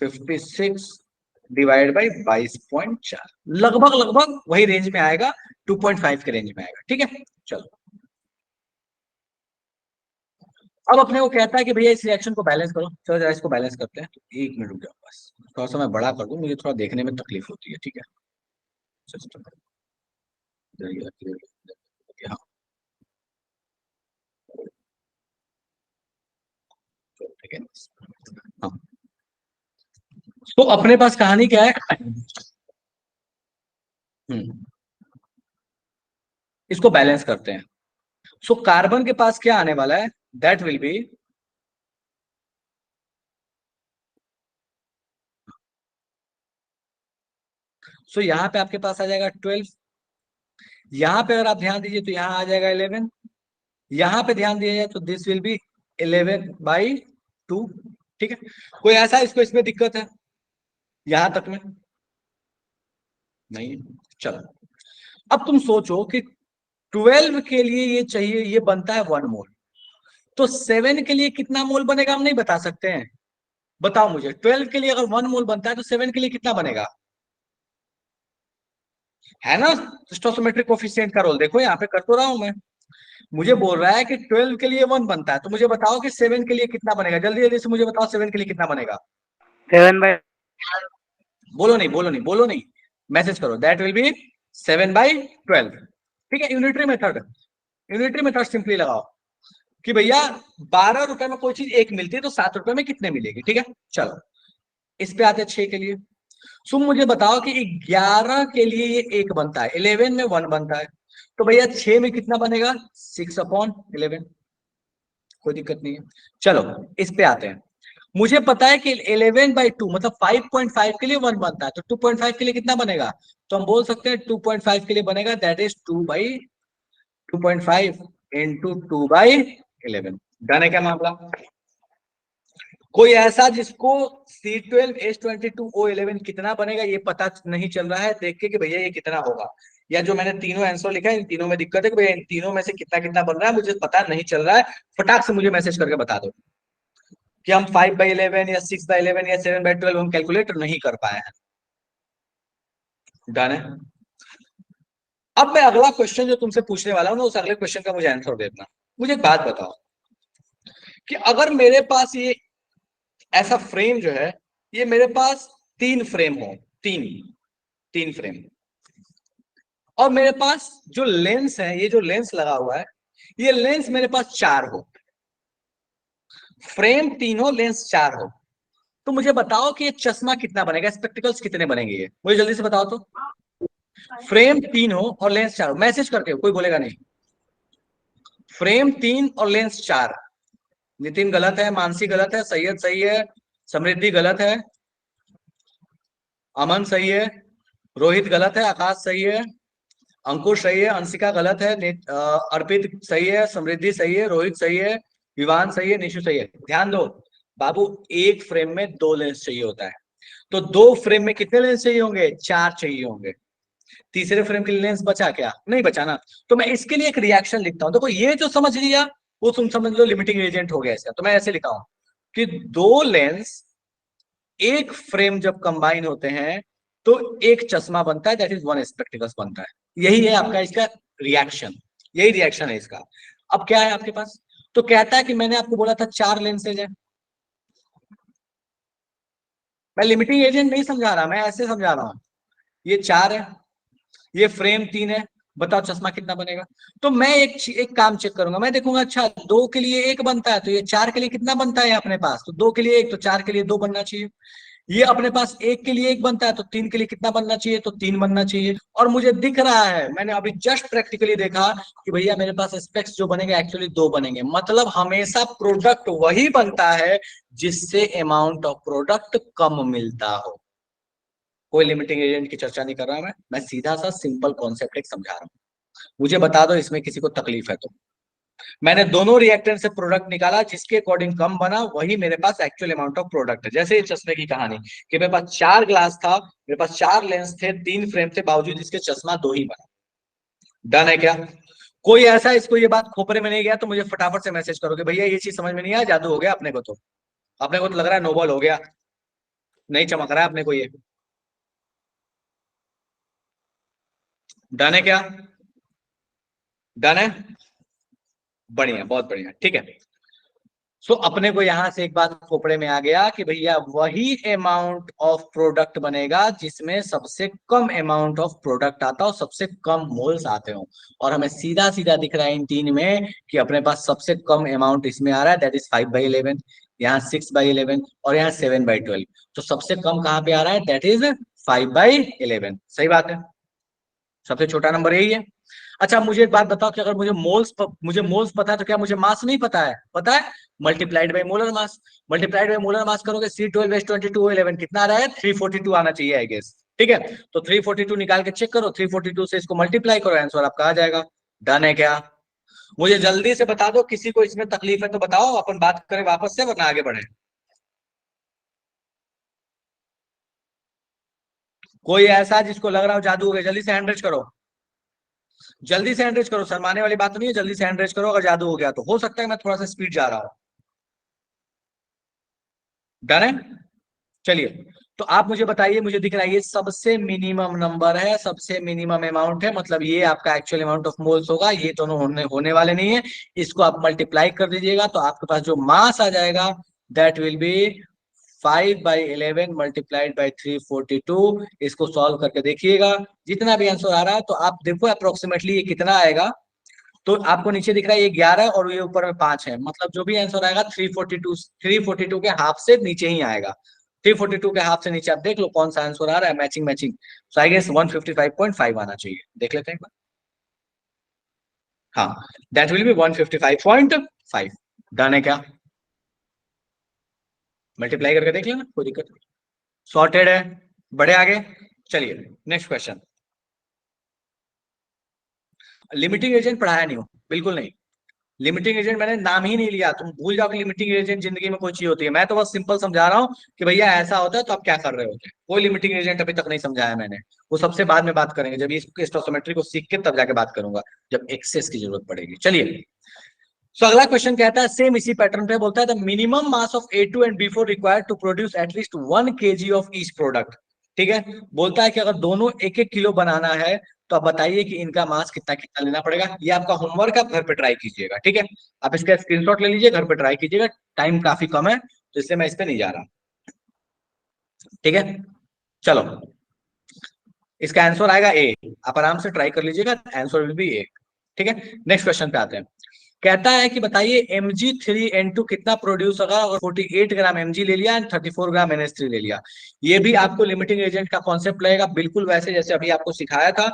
56 डिवाइड बाई 22.4, लगभग लगभग वही रेंज में आएगा, 2.5 के रेंज में आएगा। ठीक है, चलो, अब अपने को कहता है कि भैया इस रिएक्शन को बैलेंस करो। चलो जरा इसको बैलेंस करते हैं, तो 1 मिनट रुक जाओ बस, थोड़ा सा मैं बड़ा कर दूं, मुझे थोड़ा देखने में तकलीफ होती है। ठीक है, सिस्टम, हाँ, ठीक है, हाँ, तो अपने पास कहानी क्या है। हम्म, इसको बैलेंस करते हैं। सो कार्बन के पास क्या आने वाला है, दैट विल बी सो यहाँ पे आपके पास आ जाएगा 12, यहाँ पे अगर आप ध्यान दीजिए तो यहाँ आ जाएगा 11, यहाँ पे ध्यान दिया जाए तो दिस विल बी 11/2। ठीक है, कोई ऐसा इसको इसमें दिक्कत है यहां तक में? नहीं। चलो अब तुम सोचो कि 12 के लिए ये चाहिए, ये बनता है 1 मोल, तो 7 के लिए कितना मोल बनेगा हम नहीं बता सकते हैं? बताओ मुझे, 12 के लिए अगर 1 मोल बनता है तो 7 के लिए कितना बनेगा? है ना स्टोइकोमेट्रिक कोफिशिएंट का रोल? देखो यहाँ पे कर तो रहा हूं मैं। मुझे बोल रहा है कि 12 के लिए 1 बनता है, तो मुझे बताओ कि 7 के लिए कितना बनेगा? जल्दी जल्दी से मुझे बताओ 7 के लिए कितना बनेगा? 7/, बोलो नहीं, बोलो नहीं, बोलो नहीं, मैसेज करो। That will B 7/12। ठीक है, unitary method, unitary method simply लगाओ कि भैया 12 रुपए में कोई चीज एक मिलती है तो 7 रुपए में कितने मिलेगी। ठीक है, चलो इस पे आते हैं 6 के लिए। तुम मुझे बताओ कि 11 के लिए ये एक बनता है, 11 में 1 बनता है, तो भैया 6 में कितना बनेगा? 6/11। कोई दिक्कत नहीं है। चलो इस पे आते हैं। मुझे पता है कि 11/2 मतलब 5.5 के लिए 1 बनता है, तो 2.5 के लिए कितना बनेगा? तो हम बोल सकते हैं 2.5 के लिए बनेगा, दैट इज 2/2.5 इंटू 2/11। डन है क्या मामला? कोई ऐसा जिसको C12H22O11 कितना बनेगा ये पता नहीं चल रहा है देख के कि भैया ये कितना होगा, या जो मैंने तीनों आंसर लिखा है इन तीनों में दिक्कत है कि भैया इन तीनों में से कितना कितना बन रहा है मुझे पता नहीं चल रहा है, फटाक से मुझे मैसेज करके बता दो कि हम 5/11 या 6/11 या 7/12 हम कैलकुलेट नहीं कर पाए हैं। डन है। अब मैं अगला क्वेश्चन जो तुमसे पूछने वाला हूं ना, उस अगले क्वेश्चन का मुझे आंसर देना। मुझे एक बात बताओ कि अगर मेरे पास ये ऐसा फ्रेम जो है, ये मेरे पास 3 फ्रेम हो, तीन तीन फ्रेम, और मेरे पास जो लेंस है, ये जो लेंस लगा हुआ है, ये लेंस मेरे पास 4 हो, फ्रेम 3 हो, लेंस 4 हो, तो मुझे बताओ कि ये चश्मा कितना बनेगा, स्पेक्टिकल्स कितने बनेंगे? ये मुझे जल्दी से बताओ तो। फ्रेम 3 हो और लेंस 4 हो, मैसेज करके कोई बोलेगा नहीं। फ्रेम 3 और लेंस 4। नितिन गलत है, मानसी गलत है, सैयद सही है, समृद्धि गलत है, अमन सही है, रोहित गलत है, आकाश सही है, अंकुश सही है, अंशिका गलत है, अर्पित सही है, समृद्धि सही है, रोहित सही है, विवान सही है, निशु सही है। ध्यान दो बाबू, एक फ्रेम में 2 लेंस चाहिए होता है, तो 2 फ्रेम में कितने लेंस चाहिए होंगे? 4 चाहिए होंगे। तीसरे फ्रेम के लिए लेंस बचा क्या? नहीं बचा ना। तो मैं इसके लिए एक रिएक्शन लिखता हूं। देखो ये जो समझ लिया वो तुम समझ लो लिमिटिंग एजेंट हो गया इसका। तो मैं ऐसे लिखा हूं कि 2 लेंस एक फ्रेम जब कंबाइन होते हैं तो एक चश्मा बनता है, दैट इज 1 स्पेक्टिकल्स बनता है। यही है आपका इसका रिएक्शन, यही रिएक्शन है इसका। अब क्या है आपके पास? तो कहता है कि मैंने आपको बोला था 4 लेंसेज है। मैं लिमिटिंग एजेंट नहीं समझा रहा, मैं ऐसे समझा रहा हूं। ये 4 है, ये फ्रेम 3 है, बताओ चश्मा कितना बनेगा? तो मैं एक काम चेक करूंगा, मैं देखूंगा अच्छा 2 के लिए 1 बनता है, तो ये 4 के लिए कितना बनता है अपने पास? तो 2 के लिए 1, तो 4 के लिए 2 बनना चाहिए। ये अपने पास 1 के लिए 1 बनता है, तो 3 के लिए कितना बनना चाहिए? तो 3 बनना चाहिए। और मुझे दिख रहा है, मैंने अभी जस्ट प्रैक्टिकली देखा कि भैया मेरे पास स्पेक्स जो बनेंगे एक्चुअली 2 बनेंगे। मतलब हमेशा प्रोडक्ट वही बनता है जिससे अमाउंट ऑफ प्रोडक्ट कम मिलता हो। कोई लिमिटिंग एजेंट की चर्चा नहीं कर रहा मैं सीधा सा सिंपल कॉन्सेप्ट एक समझा रहा हूं। मुझे बता दो इसमें किसी को तकलीफ है तो। मैंने दोनों रिएक्टेंट से प्रोडक्ट निकाला, जिसके अकॉर्डिंग कम बना वही मेरे पास एक्चुअल अमाउंट ऑफ प्रोडक्ट है। जैसे चश्मे की कहानी कि मेरे पास 4 ग्लास था, मेरे पास 4 लेंस थे, 3 फ्रेम थे, बावजूद इसके चश्मा 2 ही बना। डन है क्या? कोई ऐसा इसको ये बात खोपरे में नहीं गया तो मुझे फटाफट से मैसेज करोगे भैया ये चीज समझ में नहीं आया, जादू हो गया अपने को। तो अपने को तो लग रहा है नोबल हो गया, नहीं चमक रहा है अपने को ये। डन है क्या? डन है, बढ़िया, बहुत बढ़िया, ठीक है। सो अपने को यहां से एक बात खोपड़े में आ गया कि भैया वही अमाउंट ऑफ प्रोडक्ट बनेगा जिसमें सबसे कम अमाउंट ऑफ प्रोडक्ट आता हो, सबसे कम मोल्स आते हो। और हमें सीधा सीधा दिख रहा है इन तीन में कि अपने पास सबसे कम अमाउंट इसमें आ रहा है, दैट इज 5/11, यहाँ 6/11 और यहाँ 7/12। तो सबसे कम कहाँ पे आ रहा है? That is 5/11। सही बात है। सबसे छोटा नंबर यही है। अच्छा मुझे एक बात बताओ कि अगर मुझे मोल्स पता है तो क्या मुझे मास नहीं पता है? पता है, multiplied by molar mass. Multiplied by molar mass करोगे, C12H22O11 कितना आ रहा है? 342 आना चाहिए आई गेस। ठीक है, तो 342 निकाल के चेक करो, 342 से इसको मल्टीप्लाई करो, आंसर आपका आ जाएगा। डन है क्या? मुझे जल्दी से बता दो, किसी को इसमें तकलीफ है तो बताओ, अपन बात करें वापस से, वरना आगे बढ़े। कोई ऐसा जिसको लग रहा हो जादू हो गया, जल्दी से हैंड रेज करो, जल्दी से हैंड रेज करो, शर्माने वाली बात नहीं है, जल्दी से हैंड रेज करो अगर जादू हो गया तो। हो सकता है मैं थोड़ा सा स्पीड जा रहा हूं। डन है, चलिए। तो आप मुझे बताइए, मुझे दिख रहा है ये सबसे मिनिमम नंबर है, सबसे मिनिमम अमाउंट है, मतलब ये आपका एक्चुअल अमाउंट ऑफ मोल्स होगा, ये दोनों होने वाले नहीं है। इसको आप मल्टीप्लाई कर दीजिएगा तो आपके पास जो मास आ जाएगा that will B 5/11 multiplied by 342। इसको सॉल्व करके देखिएगा, जितना भी आंसर आ रहा है तो आप देखो अप्रोक्सीमेटली ये कितना आएगा। तो आपको नीचे दिख रहा है ये 11 और ये ऊपर में 5 है, मतलब जो भी आंसर आएगा 342 के हाफ से नीचे ही आएगा। 342 के हाफ से नीचे आप देख लो कौन सा आंसर आ रहा है, matching matching. So I guess 155.5 आना चाहिए, देख लेते हैं एक बार। हाँ, दैट विल बी 155.5। डन है क्या? मल्टीप्लाई करके देख लेना, कोई दिक्कत नहीं। सॉर्टेड है, बड़े आगे। चलिए नेक्स्ट क्वेश्चन। लिमिटिंग एजेंट पढ़ाया नहीं हो, बिल्कुल नहीं। लिमिटिंग एजेंट मैंने नाम ही नहीं लिया, तुम भूल जाओ कि लिमिटिंग एजेंट जिंदगी में कोई चीज होती है। मैं तो बस सिंपल समझा रहा हूँ कि भैया ऐसा होता है तो आप क्या कर रहे होते हैं। कोई लिमिटिंग एजेंट अभी तक नहीं समझाया मैंने, वो सबसे बाद में बात करेंगे, जब इस स्टोसियोमेट्री को सीख के तब जाके बात करूंगा, जब एक्सेस की जरूरत पड़ेगी। चलिए, सो अगला क्वेश्चन कहता है सेम इसी पैटर्न पे, बोलता है the minimum mass of A2 and B4 required to produce at least 1 kg of each product. ठीक है, बोलता है कि अगर दोनों 1-1 किलो बनाना है तो आप बताइए कि इनका मास कितना कितना लेना पड़ेगा। ये आपका होमवर्क, आप घर पे ट्राई कीजिएगा, ठीक है। आप इसका स्क्रीनशॉट ले लीजिए, घर पे ट्राई कीजिएगा, टाइम काफी कम है तो इसलिए मैं इस पे नहीं जा रहा। ठीक है, चलो, इसका आंसर आएगा ए। आप आराम से ट्राई कर लीजिएगा, आंसर विल बी ए। ठीक है, नेक्स्ट क्वेश्चन पे आते हैं। कहता है कि बताइए Mg3N2 कितना प्रोड्यूस होगा अगर 48 ग्राम Mg ले लिया एंड 34 ग्राम NH3 ले लिया। ये भी आपको लिमिटिंग एजेंट का कॉन्सेप्ट लगेगा, बिल्कुल वैसे जैसे अभी आपको सिखाया था।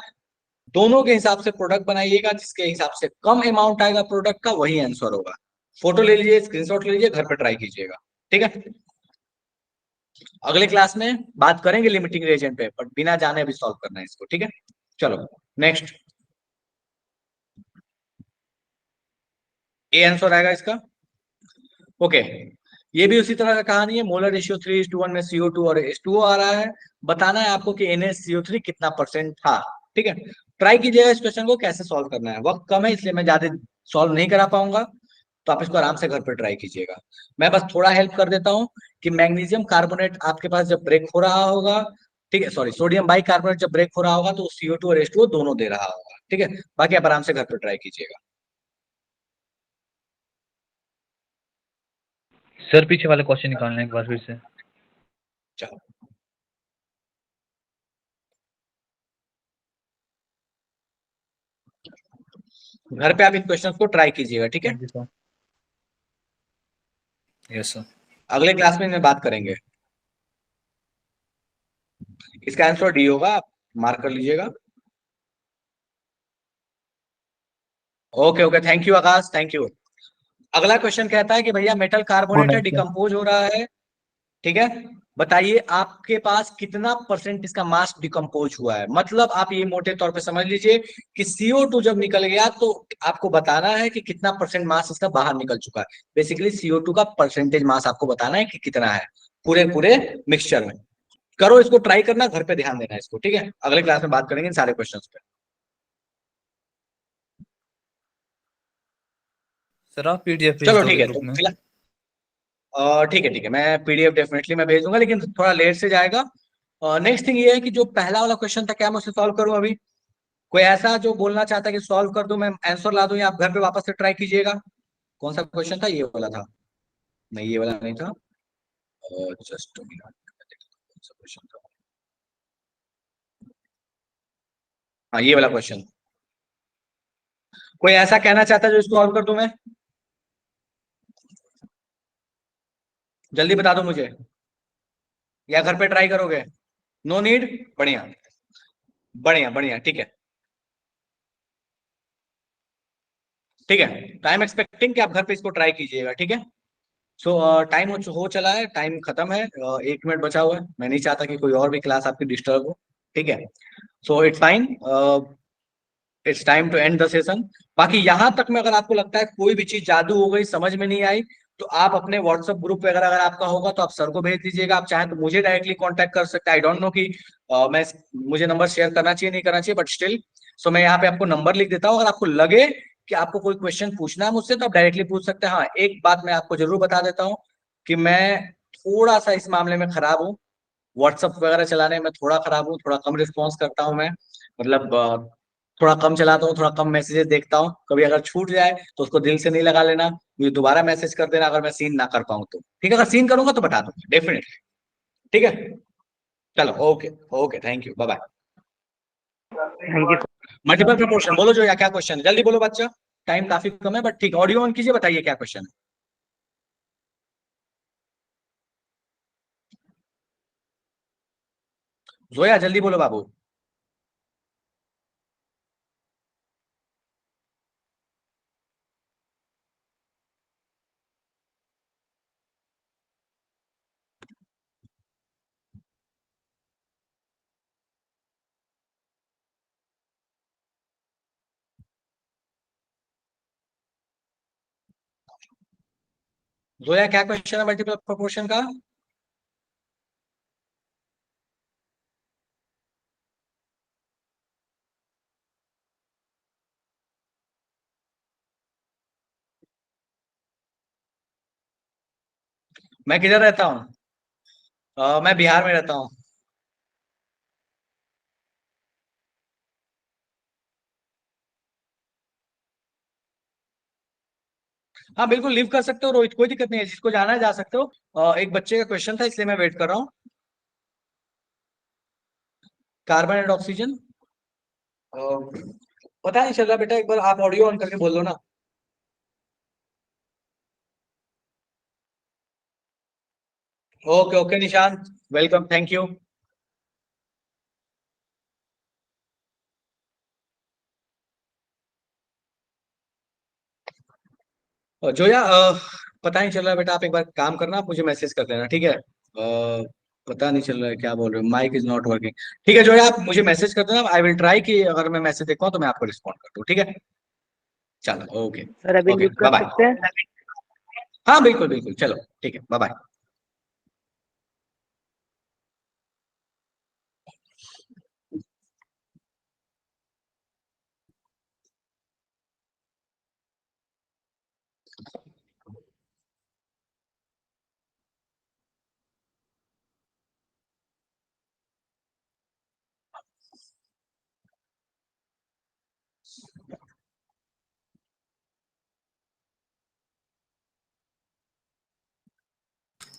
दोनों के हिसाब से प्रोडक्ट बनाइएगा, जिसके हिसाब से कम अमाउंट आएगा प्रोडक्ट का वही आंसर होगा। फोटो ले लीजिए, स्क्रीनशॉट ले लीजिए, घर पर ट्राई कीजिएगा। ठीक है, अगले क्लास में बात करेंगे लिमिटिंग एजेंट पे, बट बिना जाने अभी सॉल्व करना है इसको। ठीक है, चलो नेक्स्ट। ए आंसर आएगा इसका। ओके, ये भी उसी तरह का कहानी है, मोलर रेशियो 3:1 में CO2 और H2O आ रहा है। बताना है आपको कि NaCO3 कितना परसेंट था। ठीक है, ट्राई कीजिएगा इस क्वेश्चन को कैसे सॉल्व करना है। वक्त कम है इसलिए मैं ज्यादा सॉल्व नहीं करा पाऊंगा, तो आप इसको आराम से घर पर ट्राई कीजिएगा। मैं बस थोड़ा हेल्प कर देता हूँ कि मैग्नीशियम कार्बोनेट आपके पास जब ब्रेक हो रहा होगा, ठीक है, सॉरी, सोडियम बाई कार्बोनेट जब ब्रेक हो रहा होगा तो CO2 और H2O दोनों दे रहा होगा। ठीक है, बाकी आप आराम से घर पर ट्राई कीजिएगा। सर पीछे वाला क्वेश्चन निकालना एक बार फिर से। चलो, घर पे आप इन क्वेश्चंस को ट्राई कीजिएगा। ठीक है, thank you sir. Yes sir. अगले क्लास में इन्हें बात करेंगे। इसका आंसर डी होगा, आप मार्क कर लीजिएगा। Okay okay, thank you Akash, thank you. अगला क्वेश्चन कहता है कि भैया मेटल गुड कार्बोनेट है, नाइट सर। डिकम्पोज हो रहा है। ठीक है, बताइए आपके पास कितना परसेंट इसका मास डिकम्पोज हुआ है। मतलब आप ये मोटे तौर पे समझ लीजिए कि CO2 जब निकल गया तो आपको बताना है कि कितना परसेंट मास इसका बाहर निकल चुका है। बेसिकली CO2 का परसेंटेज मास आपको बताना है कि कितना है पूरे पूरे मिक्सचर में। करो इसको, ट्राई करना, घर पे ध्यान देना इसको। ठीक है, अगले क्लास में बात करेंगे इन सारे क्वेश्चंस पे। सर आप पीडीएफ भेज चलो ठीक दोगे है, ग्रुप तो में? ठीक है ठीक है, मैं PDF डेफिनेटली मैं भेज दूंगा, लेकिन थोड़ा लेट से जाएगा। नेक्स्ट थिंग ये है कि जो पहला वाला क्वेश्चन था, क्या मैं उसे सॉल्व करूं अभी? कोई ऐसा जो बोलना चाहता है कि सॉल्व कर दूं, मैं आंसर ला दूं, या आप घर पे वापस से ट्राई कीजिएगा। कौन सा क्वेश्चन था? ये वाला था? नहीं, ये वाला नहीं था। जस्ट मिनट, कौन सा क्वेश्चन था? हाँ, ये वाला क्वेश्चन। कोई ऐसा कहना चाहता है जो इसको सॉल्व कर दूं मैं? जल्दी बता दो मुझे, या घर पे ट्राई करोगे? नो नीड, बढ़िया बढ़िया बढ़िया, ठीक है। ठीक है, टाइम एक्सपेक्टिंग कि आप घर पे इसको ट्राई कीजिएगा, ठीक है। सो टाइम हो चला है, टाइम खत्म है, 1 मिनट बचा हुआ है, मैं नहीं चाहता कि कोई और भी क्लास आपकी डिस्टर्ब हो, ठीक है। So it's fine, it's time to end the session. बाकी यहां तक में अगर आपको लगता है कोई भी चीज जादू हो गई, समझ में नहीं आई, तो आप अपने व्हाट्सएप ग्रुप वगैरह अगर आपका होगा तो आप सर को भेज दीजिएगा। आप चाहें तो मुझे डायरेक्टली कांटेक्ट कर सकते हैं। आई डोंट नो कि मैं मुझे नंबर शेयर करना चाहिए नहीं करना चाहिए, बट स्टिल सो मैं यहाँ पे आपको नंबर लिख देता हूँ। अगर आपको लगे कि आपको कोई क्वेश्चन पूछना है मुझसे तो आप डायरेक्टली पूछ सकते हैं। हाँ, एक बात मैं आपको जरूर बता देता हूँ कि मैं थोड़ा सा इस मामले में खराब हूँ, व्हाट्सअप वगैरह चलाने में थोड़ा खराब हूँ, थोड़ा कम रिस्पॉन्स करता हूँ मैं, मतलब थोड़ा कम चलाता हूँ, थोड़ा कम मैसेजेस देखता हूँ। कभी अगर छूट जाए तो उसको दिल से नहीं लगा लेना, मुझे दोबारा मैसेज कर देना अगर मैं सीन ना कर पाऊँ तो, ठीक है। अगर सीन करूंगा तो बता दूंगा डेफिनेटली, ठीक है। चलो, okay okay, thank you, bye bye. Thank you. Multiple proportion बोलो जो, या क्या क्वेश्चन है, जल्दी बोलो बच्चा, टाइम काफी कम है, बट ठीक, ऑडियो ऑन कीजिए, बताइए क्या क्वेश्चन है। जोया जल्दी बोलो बाबू। जोया क्या क्वेश्चन है मल्टीपल प्रपोर्शन का? मैं किधर रहता हूँ? मैं बिहार में रहता हूँ। हाँ बिल्कुल, लीव कर सकते हो रोहित, कोई दिक्कत नहीं है, जिसको जाना है जा सकते हो। एक बच्चे का क्वेश्चन था इसलिए मैं वेट कर रहा हूँ। कार्बन एंड ऑक्सीजन, पता नहीं चल रहा बेटा, एक बार आप ऑडियो ऑन करके बोल दो ना। Okay okay Nishant, welcome, thank you. Zoya, पता नहीं चल रहा बेटा, आप एक बार काम करना, आप मुझे मैसेज कर देना, ठीक है। पता नहीं चल रहा है क्या बोल रहे हो, माइक इज नॉट वर्किंग। ठीक है जोया, आप मुझे मैसेज कर देना, आई विल ट्राई कि अगर मैं मैसेज देखता हूँ तो मैं आपको रिस्पॉन्ड कर दूँ, ठीक है। चलो, ओके सर अभी ओके, लीव बाय कर बाय। सकते हैं? हाँ बिल्कुल बिल्कुल, चलो ठीक है, bye bye.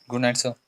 Good night sir.